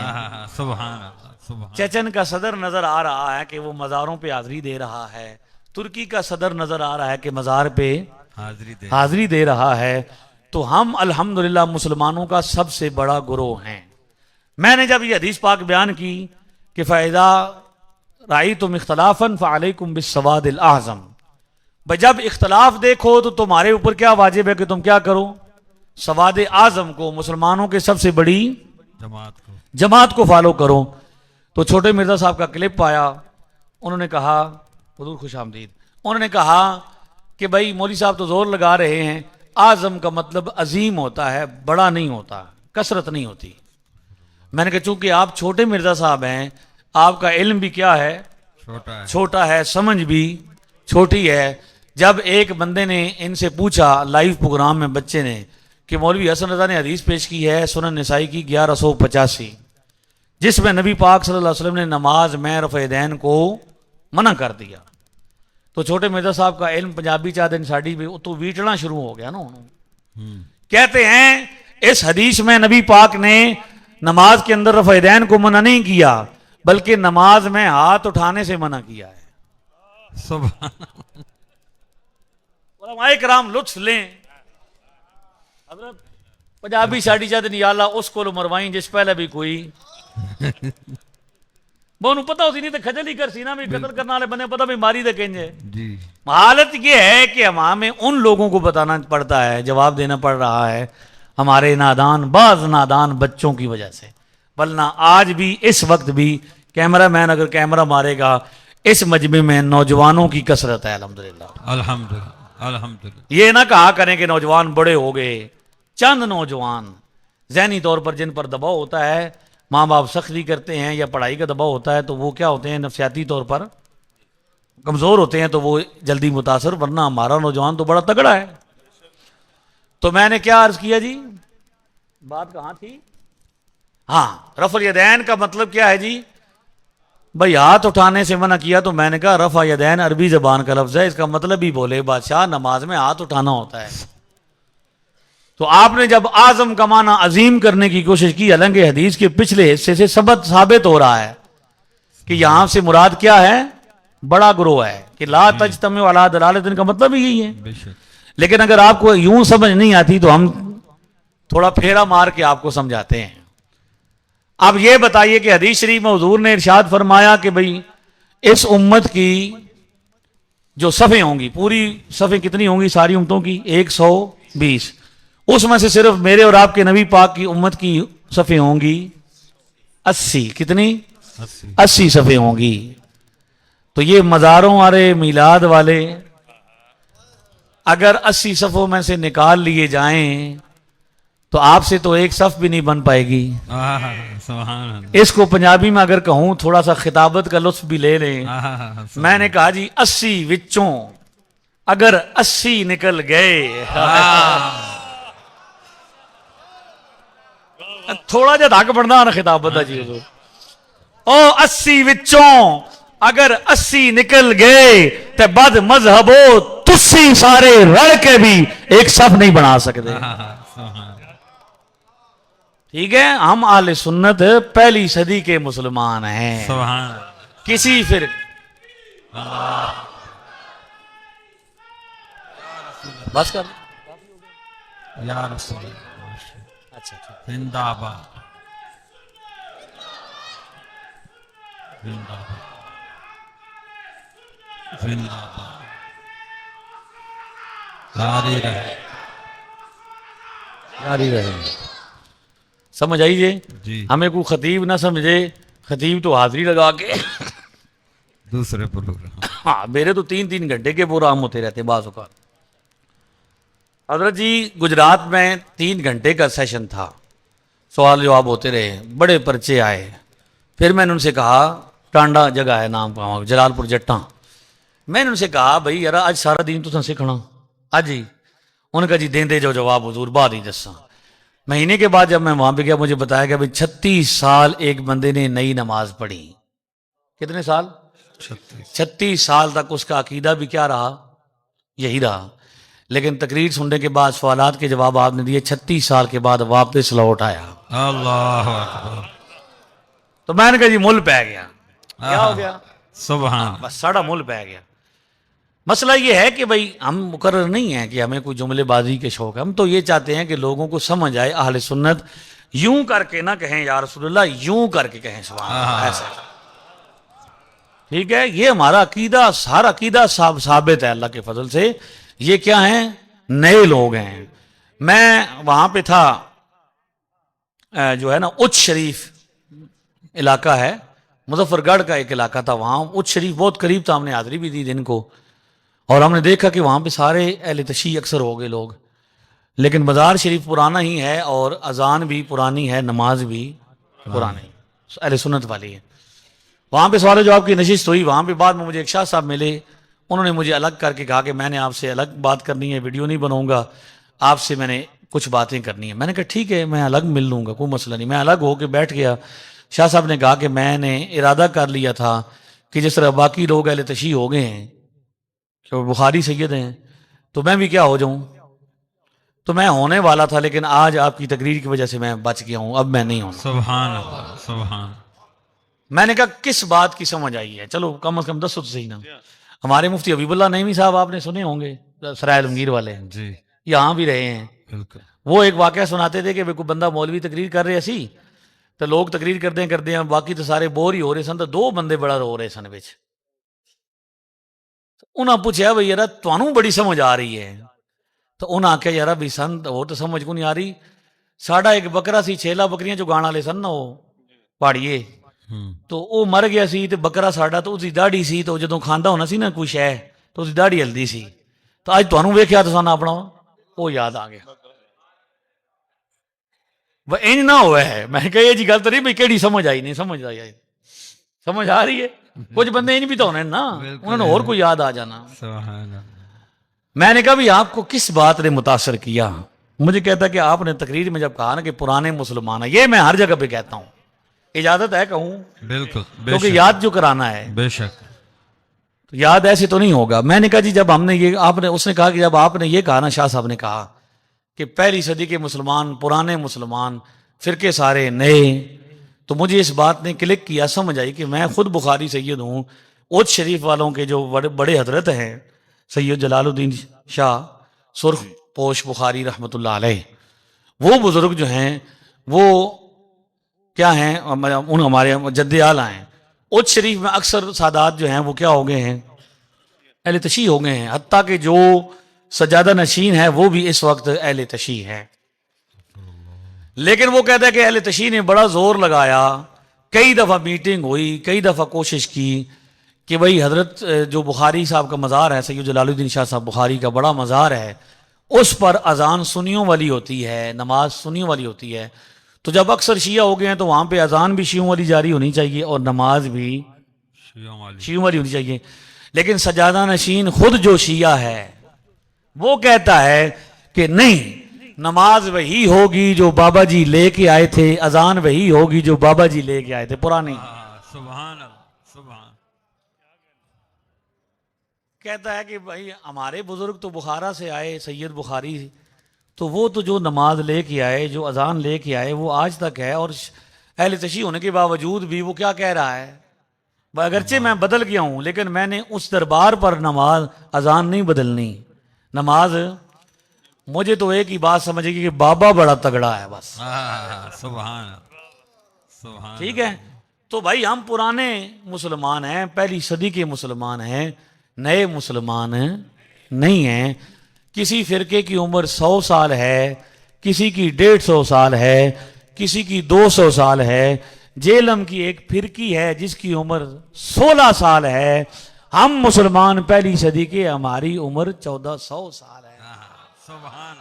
सुभान अल्लाह, सुभान। चेचन का सदर नजर आ रहा है कि वो मजारों पे हाजिरी दे रहा है। तुर्की का सदर नजर आ रहा है कि मजार पे हाजिरी दे रहा है। तो हम अल्हम्दुलिल्लाह मुसलमानों का सबसे बड़ा गुरोह हैं। मैंने जब ये हदीस पाक बयान की कि फ़ैज़ा राईतुम इख्तिलाफन फ़अलैकुम बिस्सवादिल आज़म, भाई जब इख्तिलाफ देखो तो तुम्हारे ऊपर क्या वाजिब है कि तुम क्या करो, सवाद आज़म को, मुसलमानों के सबसे बड़ी जमात को फॉलो करो। तो छोटे मिर्जा साहब का क्लिप आया, उन्होंने कहा, हुजूर खुश आमदीद, उन्होंने कहा कि भाई मौलवी साहब तो जोर लगा रहे हैं, आज़म का मतलब अजीम होता है, बड़ा नहीं होता, कसरत नहीं होती। मैंने कहा चूंकि आप छोटे मिर्जा साहब हैं, आपका इल्म भी क्या है, छोटा है, समझ भी छोटी है। जब एक बंदे ने इनसे पूछा लाइव प्रोग्राम में, बच्चे ने, कि मौलवी हसन रजा ने हदीस पेश की है सुनन निसाई की 1185, जिसमें नबी पाक सल्लल्लाहु अलैहि वसल्लम ने नमाज में रफ़-ए-दैन को मना कर दिया। तो छोटे मिर्जा साहब का इल्म पंजाबी चाहते साड़ी भी तो वीटना शुरू हो गया ना। उन्होंने कहते हैं इस हदीस में नबी पाक ने नमाज के अंदर रफ़-ए-दैन को मना नहीं किया, बल्कि नमाज में हाथ उठाने से मना किया है। उलमाए किराम लुत्फ लें। पंजाबी साड़ी चाहते नहीं आला उसको मरवाई जिस पहले भी कोई वो पता होती नहीं तो खजल ही कर सी ना भी कत्ल करने वाले बने पता भी मारी दे केंजे। हालत ये है कि हमें उन लोगों को बताना पड़ता है, जवाब देना पड़ रहा है हमारे बाज नादान बच्चों की वजह से। वरना आज भी इस वक्त भी कैमरा मैन अगर कैमरा मारेगा, इस मजमे में नौजवानों की कसरत है। अल्हम्दुलिल्लाह अल्हम्दुलिल्लाह अल्हम्दुलिल्लाह। ये ना कहा करें कि नौजवान बड़े हो गए। चंद नौजवान ज़हनी तौर पर जिन पर दबाव होता है, माँ बाप सख्ती करते हैं या पढ़ाई का दबाव होता है, तो वो क्या होते हैं, नफसियाती तौर पर कमज़ोर होते हैं, तो वो जल्दी मुतासर। वरना हमारा नौजवान तो बड़ा तगड़ा है। तो मैंने क्या अर्ज किया जी, बात कहाँ थी? हाँ, रफ़ल यदैन का मतलब क्या है जी? भाई हाथ उठाने से मना किया। तो मैंने कहा रफ़ा यदैन अरबी ज़बान का लफ्ज़ है, इसका मतलब ही बोले बादशाह नमाज में हाथ उठाना होता है। तो आपने जब आज़म का माना अजीम करने की कोशिश की, हालांकि हदीस के पिछले हिस्से से सबक साबित हो रहा है कि यहां से मुराद क्या है, बड़ा ग्रोह है कि ला तज्तमी अला दलालतिन का मतलब ही यही है। लेकिन अगर आपको यूं समझ नहीं आती तो हम थोड़ा फेरा मार के आपको समझाते हैं। अब ये बताइए कि हदीस शरीफ में हुजूर ने इरशाद फरमाया कि भाई इस उम्मत की जो सफ़े होंगी, पूरी सफ़े कितनी होंगी सारी उम्मतों की? 120। उसमें से सिर्फ मेरे और आपके नबी पाक की उम्मत की सफ़े होंगी 80। कितनी? 80 सफ़े होंगी। तो ये मज़ारों वाले, मीलाद वाले अगर 80 सफ़ों में से निकाल लिए जाएं तो आपसे तो एक सफ़ भी नहीं बन पाएगी। इसको पंजाबी में अगर कहूं, थोड़ा सा खिताबत का लुत्फ भी ले लें। मैंने कहा जी 80 विच्चों अगर 80 निकल गए, थोड़ा जा धक बनता ना खिताबत जी। ओ 80 विच्चों अगर 80 निकल गए तो बद मजहबो तुसी सारे रल के भी एक सफ नहीं बना सकते। ठीक है, हम आले सुन्नत पहली सदी के मुसलमान हैं। किसी फिर बस कर अच्छा जिंदाबाद जिंदाबाद जिंदाबाद। जारी रहे। समझ आई जी? हमें कोई खतीब ना समझे, खतीब तो हाजिरी लगा के दूसरे प्रोग्राम। हाँ, मेरे तो 3-3 घंटे के प्रोग्राम होते रहते बाज़ औक़ात। हज़रत जी गुजरात में 3 घंटे का सेशन था, सवाल जवाब होते रहे, बड़े पर्चे आए। फिर मैंने उनसे कहा, टांडा जगह है नाम का, जलालपुर जट्टा। मैंने उनसे कहा भाई यार आज सारा दिन तुम सीखना आज ही। उन्होंने कहा जी देंदे जो जवाब हुजूर बाद ही दसा। महीने के बाद जब मैं वहां पे गया मुझे बताया गया भाई 36 साल एक बंदे ने नई नमाज पढ़ी। कितने साल? 36 साल तक उसका अकीदा भी क्या रहा? यही रहा। लेकिन तकरीर सुनने के बाद सवालात के जवाब आपने दिए, 36 साल के बाद वापस लौट आया। अल्लाह अकबर। तो मैंने कहा जी मुल पै गया। क्या हो गया? सुभान। बस साड़ा मुल पै गया। मसला ये है कि भाई हम मुकर्रर नहीं है कि हमें कोई जुमलेबाजी के शौक है, हम तो ये चाहते हैं कि लोगों को समझ आए। अहले सुन्नत यूं करके ना कहें या रसूलुल्लाह, यूं करके कहें सुभान अल्लाह, ऐसा। ठीक है, ये हमारा अकीदा, सारा अकीदा साबित है अल्लाह के फजल से। ये क्या है? नए लोग हैं। मैं वहां पे था, जो है ना उच्च शरीफ इलाका है, मुजफ्फरगढ़ का एक इलाका था, वहां उच्च शरीफ बहुत करीब था, हमने हाजिरी भी दी दिन को। और हमने देखा कि वहां पे सारे अहले तशी अक्सर हो गए लोग, लेकिन मज़ार शरीफ पुराना ही है और अजान भी पुरानी है, नमाज भी पुरानी अहले सुन्नत वाली है। वहां पे सवाल जवाब की नशिस्त हुई। वहां पे बाद में मुझे एक शाह साहब मिले, उन्होंने मुझे अलग करके कहा कि मैंने आपसे अलग बात करनी है, वीडियो नहीं बनाऊंगा, आपसे मैंने कुछ बातें करनी है। मैंने कहा ठीक है, मैं अलग मिल लूंगा, कोई मसला नहीं। मैं अलग होके बैठ गया। शाह साहब ने कहा कि मैंने इरादा कर लिया था कि जिस तरह बाकी लोग अहले तशी हो गए हैं कि वो बुखारी सैयद हैं, तो मैं भी क्या हो जाऊं। तो मैं होने वाला था, लेकिन आज आपकी तकरीर की वजह से मैं बच गया हूं, अब मैं नहीं होना। सुभान अल्लाह, सुभान। मैंने कहा किस बात की समझ आई है? चलो कम से कम दसो तो सही ना। हमारे मुफ्ती हबीबुल्लाह नईमी साहब आपने सुने होंगे, सराय आलमगीर वाले, जी यहाँ भी रहे हैं। बिल्कुल। वो एक वाकया सुनाते थे कि कोई बंदा मौलवी तकरीर कर रहे सी, तो लोग तकरीर करते हैं, बाकी तो सारे बोर ही हो रहे सन, तो दो बंदे बड़ा रो रहे सन बिच। उन्हें पूछा भाई यार तुहानू बड़ी समझ आ रही है? तो उन्हें आख्या यार भी सन होर तो समझ को नहीं आ रही, साड़ा एक बकरा सी, 6 बकरियां जो गाण वाले सन ना वो पहाड़िए, तो वो मर गया सी, तो बकरा साड़ा, तो उसकी दाढ़ी सी, तो जो खांदा होना सी ना कोई शह, तो उसकी दाढ़ी हल्दी सी। तो अज तुहानू वेख्या तो सन अपना वो याद आ गया। वह इंज ना हुआ है। मैं कहा जी गल तो नहीं भाई, केड़ी समझ आई? नहीं समझ आई, समझ आ रही है। कुछ बंदे इंज भी तो होने ना, उन्होंने और कोई याद आ जाना। सुभान अल्लाह। मैंने कहा भी आपको किस बात ने मुतासर किया? मुझे कहता कि आपने तकरीर में जब कहा ना कि पुराने मुसलमान है, ये मैं हर जगह पे कहता हूं, इजाजत है कहूं? बिल्कुल, क्योंकि याद जो कराना है, बेशक। तो याद ऐसे तो नहीं होगा। मैंने कहा जी जब हमने ये, आपने, उसने कहा कि जब आपने ये कहा ना, शाह साहब ने कहा कि पहली सदी के मुसलमान पुराने मुसलमान, फिरके सारे नए, तो मुझे इस बात ने क्लिक किया, समझ आई कि मैं खुद बुखारी सैयद हूँ। उच्च शरीफ वालों के जो बड़े बड़े हजरत हैं, सैयद जलालुद्दीन शाह सुर्ख पोश बुखारी रहमतुल्लाह अलैह, वो बुजुर्ग जो हैं वो क्या हैं, उन हमारे जद्दे आला हैं। उच्च शरीफ में अक्सर सादात जो हैं वो क्या हो गए हैं? अहले तशी हो गए हैं। हत्ता कि जो सजादा नशीन है वो भी इस वक्त अहले तशी है। लेकिन वो कहता है कि अहले तशी ने बड़ा जोर लगाया, कई दफ़ा मीटिंग हुई, कई दफ़ा कोशिश की कि भाई हजरत जो बुखारी साहब का मज़ार है, सैयद जलालुद्दीन शाह साहब बुखारी का बड़ा मज़ार है, उस पर अजान सुन्नियों वाली होती है, नमाज सुन्नियों वाली होती है। तो जब अक्सर शिया हो गए हैं तो वहां पे अजान भी शियों वाली जारी होनी चाहिए और नमाज भी शियों वाली होनी चाहिए। लेकिन सजादा नशीन खुद जो शिया है वो कहता है कि नहीं, नमाज वही होगी जो बाबा जी लेके आए थे, अजान वही होगी जो बाबा जी लेके आए थे पुरानी। सुभान अल्लाह, सुभान। कहता है कि भाई हमारे बुजुर्ग तो बुखारा से आए, सैयद बुखारी, तो वो तो जो नमाज लेके आए, जो अजान लेके आए, वो आज तक है। और अहले तशी होने के बावजूद भी वो क्या कह रहा है, अगरचे मैं बदल गया हूं लेकिन मैंने उस दरबार पर नमाज अजान नहीं बदलनी। नमाज मुझे तो एक ही बात समझेगी कि बाबा बड़ा तगड़ा है बस। सुभान सुभान। ठीक है, तो भाई हम पुराने मुसलमान हैं, पहली सदी के मुसलमान हैं, नए मुसलमान नहीं हैं। किसी फिरके की उम्र 100 साल है, किसी की 150 साल है, किसी की 200 साल है। जेलम की एक फिरकी है जिसकी उम्र 16 साल है। हम मुसलमान पहली सदी के, हमारी उम्र 1400 साल है। सुभान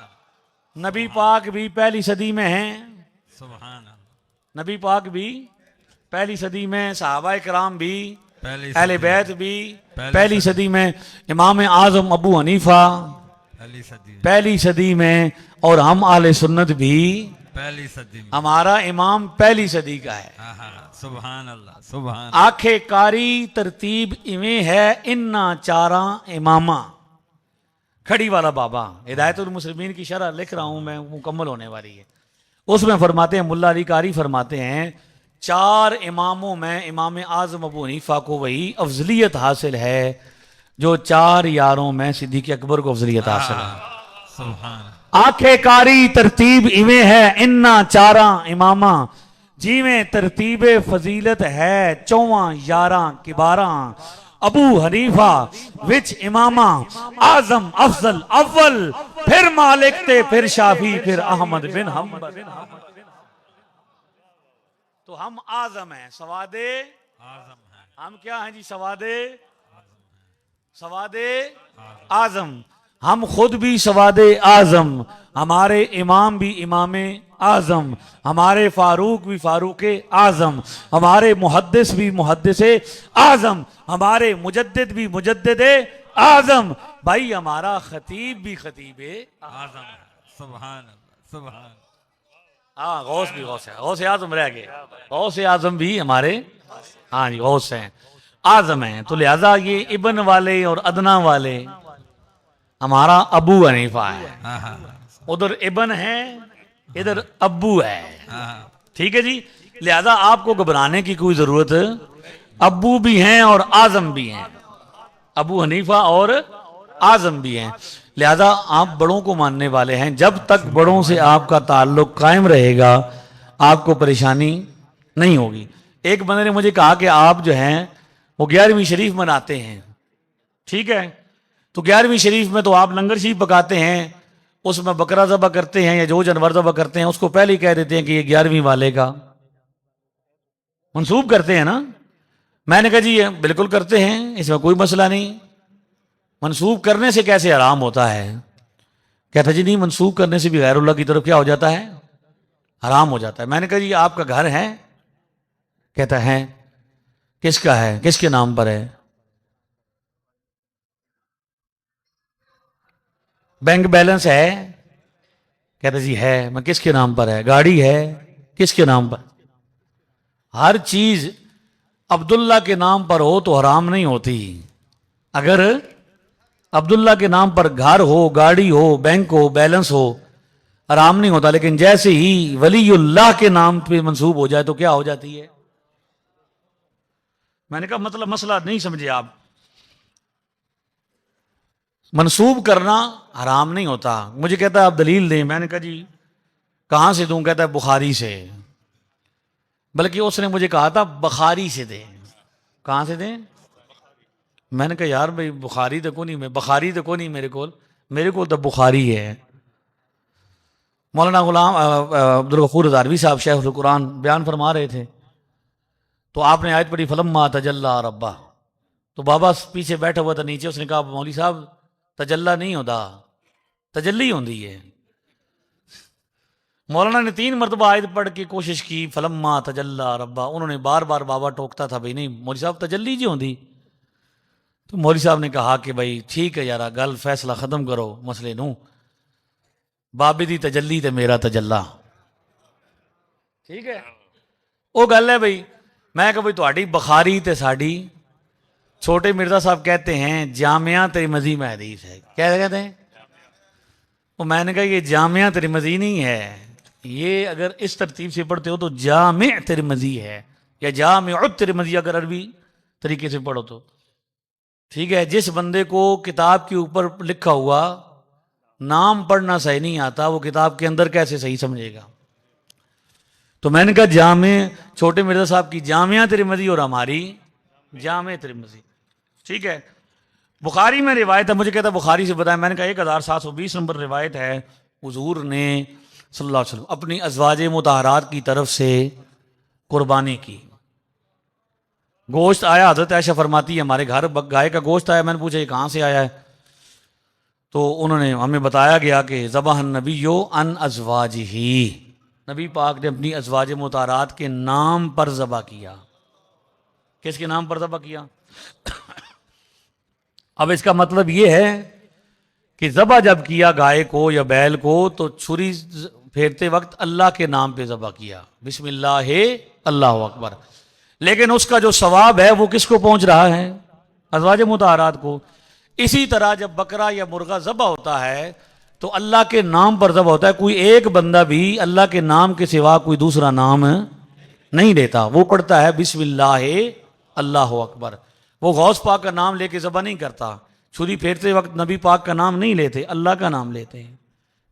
नबी पाक भी पहली सदी में हैं, सुभान। नबी पाक भी पहली सदी में, सहाबा कराम भी, पहली अहले बैत भी पहली पहली सदी में, इमाम आजम अबू हनीफा पहली सदी में, पहली सदी में, और हम आले सुन्नत भी पहली सदी में। हमारा इमाम पहली सदी का है। हाँ हाँ, सुभान अल्लाह, सुभान। आखे कारी तरतीब इवें है इन्ना चारा इमामा। खड़ी वाला बाबा हिदायतुल मुस्लिमीन की शरह लिख रहा हूं मैं, मुकम्मल होने वाली है। उसमें फरमाते हैं, मुल्ला अली कारी फरमाते हैं, 4 इमामों में इमाम आजम अबू हनीफा को वही अफजलियत हासिल है जो 4 यारों में सिद्दीक़ अकबर को अफजलियत हासिल है। सुभान। आखे कारी तरतीब इवें है इन्ना चारा इमामा, जिवें तरतीब फजीलत है 4 यारा किबारा। अबू हनीफा विच इमामा, आजम अफजल अव्वल, फिर मालिक ते फिर शाफी फिर अहमद बिन हम्बल। तो हम आजम हैं, सवादे आजम है, हम क्या हैं जी? सवादे सवादे आजम। हम खुद भी सवादे आजम, हमारे इमाम भी इमाम आजम, हमारे फारूक भी फारूक आजम, हमारे मुहद्दिस भी मुहद्दिस आजम, हमारे मुजद्दिद भी मुजद्दिद आजम। भाई हमारा खतीब भी खतीब आजम है। सुभान अल्लाह, सुभान। हाँ, गौस भी गौस है, गौस आजम रह गए, गौस आजम भी हमारे, हाँ जी गौस हैं, आजम हैं। तो लिहाजा ये इब्न वाले और अदना वाले हमारा अबू हनीफा है, हाँ हाँ उधर इब्न है, इधर अब्बू है। हाँ, ठीक है जी। लिहाजा आपको घबराने की कोई जरूरत, अब्बू भी हैं और आजम भी हैं, अबू हनीफा और आजम भी हैं। लिहाजा आप बड़ों को मानने वाले हैं। जब तक बड़ों से आपका ताल्लुक कायम रहेगा आपको परेशानी नहीं होगी। एक बंदे ने मुझे कहा कि आप जो हैं वो 11वीं शरीफ मनाते हैं, ठीक है, तो 11वीं शरीफ में तो आप लंगर शरीफ पकाते हैं, उसमें बकरा ज़बह करते हैं या जो जानवर ज़बह करते हैं उसको पहले ही कह देते हैं कि ये 11वीं वाले का मंसूब करते हैं ना। मैंने कहा जी ये बिल्कुल करते हैं, इसमें कोई मसला नहीं, मंसूब करने से कैसे हराम होता है? कहता जी नहीं, मंसूब करने से भी गैरुल्लाह की तरफ क्या हो जाता है? हराम हो जाता है। मैंने कहा जी आपका घर है? कहता है किसका है, किसके नाम पर है? बैंक बैलेंस है? कहता जी है। मैं किसके नाम पर है? गाड़ी है? किसके नाम पर? हर चीज अब्दुल्ला के नाम पर हो तो हराम नहीं होती। अगर अब्दुल्ला के नाम पर घर हो, गाड़ी हो, बैंक हो, बैलेंस हो, हराम नहीं होता। लेकिन जैसे ही वलीउल्लाह के नाम पे मंसूब हो जाए तो क्या हो जाती है? मैंने कहा मतलब मसला नहीं समझे आप। मंसूब करना हराम नहीं होता। मुझे कहता है आप दलील दें। मैंने कहा जी कहां से दूं? कहता है बुखारी से। बल्कि उसने मुझे कहा था बुखारी से दें। कहां से दें? मैंने कहा यार भाई बुखारी तो को नहीं, मैं बुखारी तो को नहीं मेरे को तो बुखारी है। मौलाना गुलाम अब्दुल गफूर हज़ारवी साहब शेखुल कुरान बयान फरमा रहे थे, तो आपने आयत पढ़ी फलम्मा तजल्ला रब्बा, तो बाबा पीछे बैठा हुआ था नीचे, उसने कहा मौली साहब तजल्ला नहीं होता, तजल्ली होती है। मौलाना ने 3 मरतबा आयत पढ़ के कोशिश की फलम्मा तजल्ला रब्बा, उन्होंने बार बार बाबा टोकता था भाई नहीं मौली साहब तजल्ली जी होती। तो मौली साहब ने कहा कि भाई ठीक है यार गल फैसला खत्म करो मसले नू, बाबे दी तजल्ली ते मेरा तजल्ला, ठीक है वो गल है भाई। मैं कहा भाई तुहाडी बुखारी ते साड़ी, छोटे मिर्जा साहब कहते हैं जामिया तिरमिज़ी में हदीस है। क्या कहते हैं? वो मैंने कहा ये जामिया तिरमिज़ी नहीं है, ये अगर इस तरतीब से पढ़ते हो तो जामिया तिरमिज़ी है, या जामिया तिरमिज़ी अगर अरबी तरीके से पढ़ो तो ठीक है। जिस बंदे को किताब के ऊपर लिखा हुआ नाम पढ़ना सही नहीं आता, वो किताब के अंदर कैसे सही समझेगा? तो मैंने कहा जामे छोटे मिर्जा साहब की जामिया तिरमिज़ी और हमारी जामे तिरमिज़ी, ठीक है। बुखारी में रिवायत है, मुझे कहता बुखारी से बताया। मैंने कहा 1720 नंबर रिवायत है, हुजूर ने सल्लल्लाहु अलैहि वसल्लम अपनी अज़वाजे मुताहरात की तरफ से कुर्बानी की। गोश्त आया, हज़रत आयशा फरमाती है हमारे घर गाय का गोश्त आया। मैंने पूछा ये कहाँ से आया है? तो उन्होंने हमें बताया गया कि ज़बहन नबियो अन अज़वाजिही, नबी पाक ने अपनी अज़वाज मुताहरात के नाम पर ज़बह किया। किसके नाम पर ज़बह किया? अब इसका मतलब ये है कि ज़बह जब किया गाय को या बैल को तो छुरी फेरते वक्त अल्लाह के नाम पे ज़बह किया, बिस्मिल्लाह अल्लाह अकबर। लेकिन उसका जो सवाब है वो किसको पहुंच रहा है? अज़वाज मुताहरात को। इसी तरह जब बकरा या मुर्गा ज़बह होता है तो अल्लाह के नाम पर ज़बह होता है। कोई एक बंदा भी अल्लाह के नाम के सिवा कोई दूसरा नाम नहीं लेता, वो पढ़ता है बिस्मिल्लाह अल्लाह अकबर। वो गौस पाक का नाम लेके ज़बह नहीं करता, छुरी फेरते वक्त नबी पाक का नाम नहीं लेते, अल्लाह का नाम लेते हैं,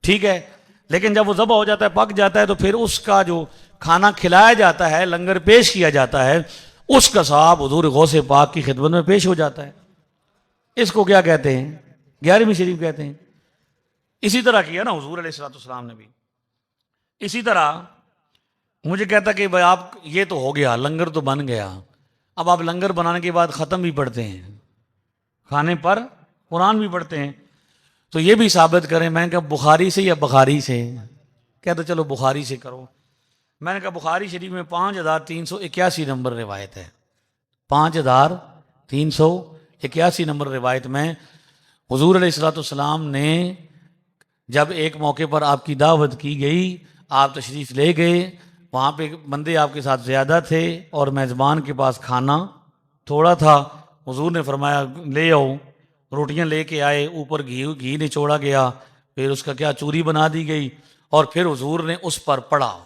ठीक है। लेकिन जब वो ज़बह हो जाता है, पक जाता है, तो फिर उसका जो खाना खिलाया जाता है, लंगर पेश किया जाता है, उसका सवाब हुजूर गौसे पाक की खिदमत में पेश हो जाता है। इसको क्या कहते हैं? 11वीं शरीफ कहते हैं। इसी तरह किया ना हुजूर अलैहिस्सलाम ने भी। इसी तरह मुझे कहता कि भाई आप, ये तो हो गया, लंगर तो बन गया, अब आप लंगर बनाने के बाद ख़त्म भी पढ़ते हैं, खाने पर कुरान भी पढ़ते हैं, तो ये भी साबित करें। मैंने कहा बुखारी से या बुखारी से? कहते चलो बुखारी से करो। मैंने कहा बुखारी शरीफ में 5381 नंबर रिवायत है। 5381 नंबर रिवायत में हुजूर अलैहिस्सलाम ने जब एक मौके पर आपकी दावत की गई, आप तशरीफ़ ले गए, वहाँ पे बंदे आपके साथ ज़्यादा थे और मेज़बान के पास खाना थोड़ा था। हुजूर ने फरमाया ले आओ, रोटियां लेके आए, ऊपर घी निचोड़ा गया, फिर उसका क्या चूरी बना दी गई, और फिर हुजूर ने उस पर पढ़ा।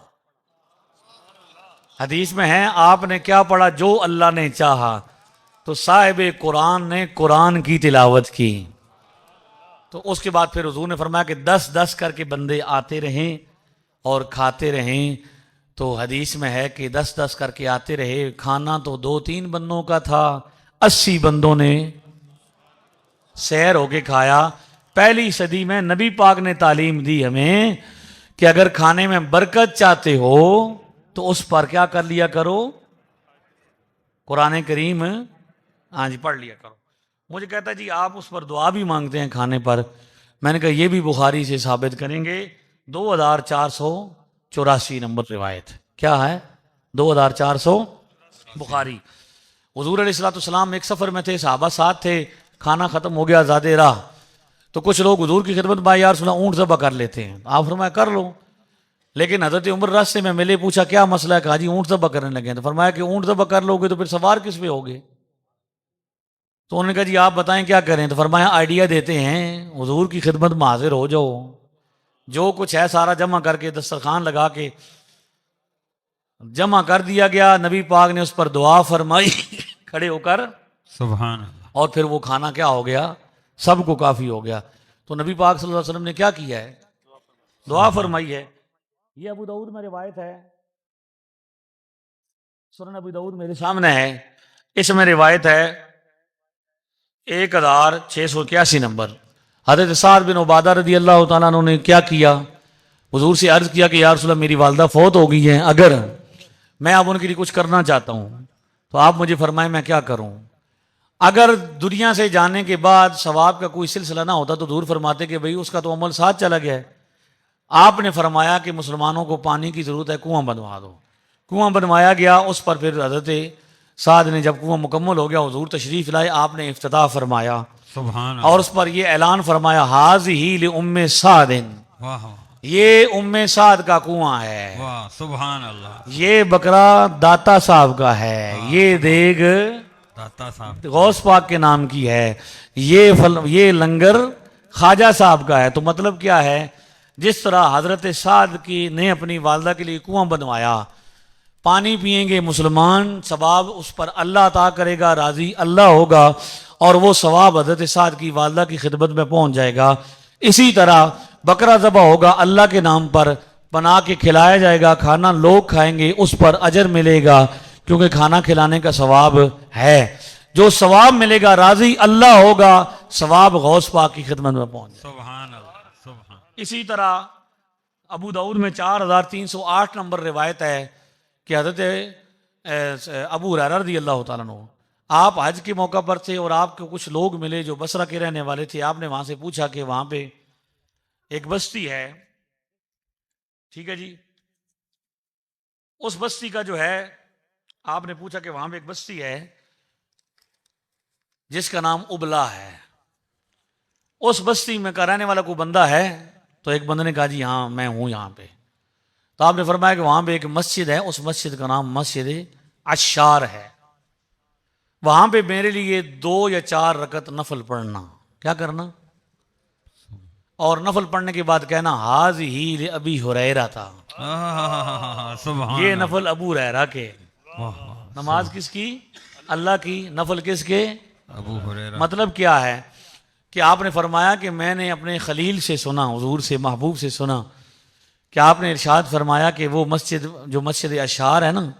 हदीस में है आपने क्या पढ़ा? जो अल्लाह ने चाहा। तो साहिब कुरान ने कुरान की तिलावत की। तो उसके बाद फिर हुजूर ने फरमाया कि 10-10 करके बंदे आते रहें और खाते रहें। तो हदीस में है कि 10-10 करके आते रहे। खाना तो 2-3 बंदों का था, 80 बंदों ने सैर होके खाया। पहली सदी में नबी पाक ने तालीम दी हमें कि अगर खाने में बरकत चाहते हो तो उस पर क्या कर लिया करो? कुरान करीम, हाँ जी, पढ़ लिया करो। मुझे कहता है जी आप उस पर दुआ भी मांगते हैं खाने पर। मैंने कहा ये भी बुखारी से साबित करेंगे। 2484 नंबर रिवायत क्या है? 2400 बुखारी। हुजूर अलैहिस्सलाम एक सफ़र में थे, सहाबा साथ थे, खाना ख़त्म हो गया, ज़्यादा राह, तो कुछ लोग हुजूर की खिदमत में यार सुना ऊँट ज़बह कर लेते हैं। आप फरमाया कर लो। लेकिन हज़रत उमर रास्ते में मिले, पूछा क्या मसला है? कहा जी ऊँट ज़बह करने लगे हैं। तो फरमाया कि ऊँट ज़बह कर लोगे तो फिर सवार किस पे होगे? तो उन्होंने कहा जी आप बताएं क्या करें? तो फरमाया आइडिया देते हैं, हुजूर की खिदमत में हाजिर हो जाओ, जो कुछ है सारा जमा करके दस्तरखान लगा के जमा कर दिया गया। नबी पाक ने उस पर दुआ फरमाई खड़े होकर, सुभान अल्लाह। और फिर वो खाना क्या हो गया? सबको काफ़ी हो गया। तो नबी पाक सल्लल्लाहु अलैहि वसल्लम ने क्या किया है? दुआ फरमाई है। ये अबू दाऊद में रिवायत है, सुनन अबू दाऊद मेरे सामने है, इसमें रिवायत है 1681 नंबर। हज़रत साद बिन उबादा रदी अल्लाह तआला अन्हु ने क्या किया? हुजूर से अर्ज़ किया कि या रसूल अल्लाह मेरी वालदा फौत हो गई हैं, अगर मैं अब उनके लिए कुछ करना चाहता हूँ तो आप मुझे फरमाएं मैं क्या करूँ। अगर दुनिया से जाने के बाद सवाब का कोई सिलसिला ना होता तो दूर फरमाते कि भाई उसका तो अमल साथ चला गया है। आपने फरमाया कि मुसलमानों को पानी की ज़रूरत है, कुआं बनवा दो। कुआं बनवाया गया। उस पर फिर हज़रत साद ने जब कुआं मुकम्मल हो गया, हुजूर तशरीफ़ लाए, आपने इफ्तिताह फरमाया सुभान और उस पर यह ऐलान फरमाया हाज़िही लि उम्मे सादिन, वाह वाह ये उम्मे साद का कुआं है, वाह, सुभान अल्लाह। ये बकरा दाता साहब का है, ये देग दाता साहब गौस पाक के नाम की है, ये लंगर ख्वाजा साहब का है। तो मतलब क्या है? जिस तरह हजरत साद की ने अपनी वालदा के लिए कुआं बनवाया, पानी पिएंगे मुसलमान, सवाब उस पर अल्लाह अता करेगा, राजी अल्लाह होगा, और वो सवाब हजरत साद की वालदा की खिदमत में पहुंच जाएगा। इसी तरह बकरा ज़बह होगा, अल्लाह के नाम पर बना के खिलाया जाएगा, खाना लोग खाएंगे, उस पर अजर मिलेगा, क्योंकि खाना खिलाने का सवाब है। जो सवाब मिलेगा राजी अल्लाह होगा, सवाब गौस पाक की खिदमत में पहुंच जाएगा। सुभान अल्लाह सुभान। इसी तरह अबू दाऊद में 4308 नंबर रिवायत है कि हज़रत अबू हुरैरा रज़ी अल्लाह तआला अन्हु, आप हज के मौका पर थे और आपको कुछ लोग मिले जो बसरा के रहने वाले थे। आपने वहाँ से पूछा कि वहाँ पे एक बस्ती है, ठीक है जी, उस बस्ती का जो है, आपने पूछा कि वहाँ पे एक बस्ती है जिसका नाम उबला है। उस बस्ती में का रहने वाला कोई बंदा है? तो एक बंदे ने कहा जी हाँ मैं हूं यहाँ पे। तो आपने फरमाया कि वहां पे एक मस्जिद है, उस मस्जिद का नाम मस्जिद अशार है। वहां पे मेरे लिए 2 या 4 रकत नफल पढ़ना। क्या करना? और नफल पढ़ने के बाद कहना हाज ही अभी हुरैरा था। सुभान ये अल्लाह। नफल अबू हुरैरा के। वाह वाह। नमाज किसकी? अल्लाह की। नफल किसके? अबू हुरैरा। मतलब क्या है कि आपने फरमाया कि मैंने अपने खलील से सुना, हुजूर से, महबूब से सुना कि आपने इरशाद फरमाया कि वो मस्जिद जो मस्जिद अशार है ना,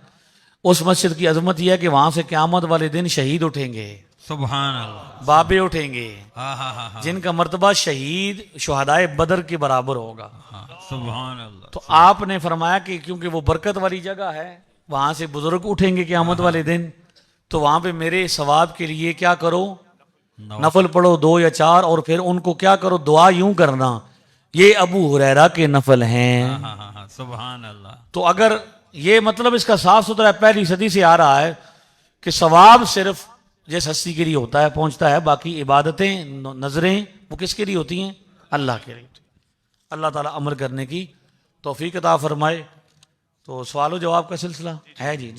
उस मस्जिद की अजमत यह है कि वहां से क़यामत वाले दिन शहीद उठेंगे, सुभान अल्लाह। बाबे उठेंगे, हाँ हाँ हाँ हाँ जिनका मर्तबा शहीद शुहदाए बदर के बराबर होगा। हाँ, सुभान अल्लाह। तो आपने फरमाया कि क्योंकि वो बरकत वाली जगह है, वहां से बुजुर्ग उठेंगे क़यामत वाले दिन, तो वहां पे मेरे सवाब के लिए क्या करो? नफल पढ़ो 2 या 4, और फिर उनको क्या करो? दुआ यूं करना ये अबू हुरैरा के नफल हैं। हाँ हाँ हाँ हाँ, सुभान अल्लाह। तो अगर ये मतलब इसका साफ सुथरा पहली सदी से आ रहा है कि सवाब सिर्फ जिस हस्ती के लिए होता है पहुंचता है, बाकी इबादतें नजरें वो किसके लिए होती हैं? अल्लाह के लिए। अल्लाह ताला अमल करने की तौफीक अता फरमाए। तो सवाल जवाब का सिलसिला है जी।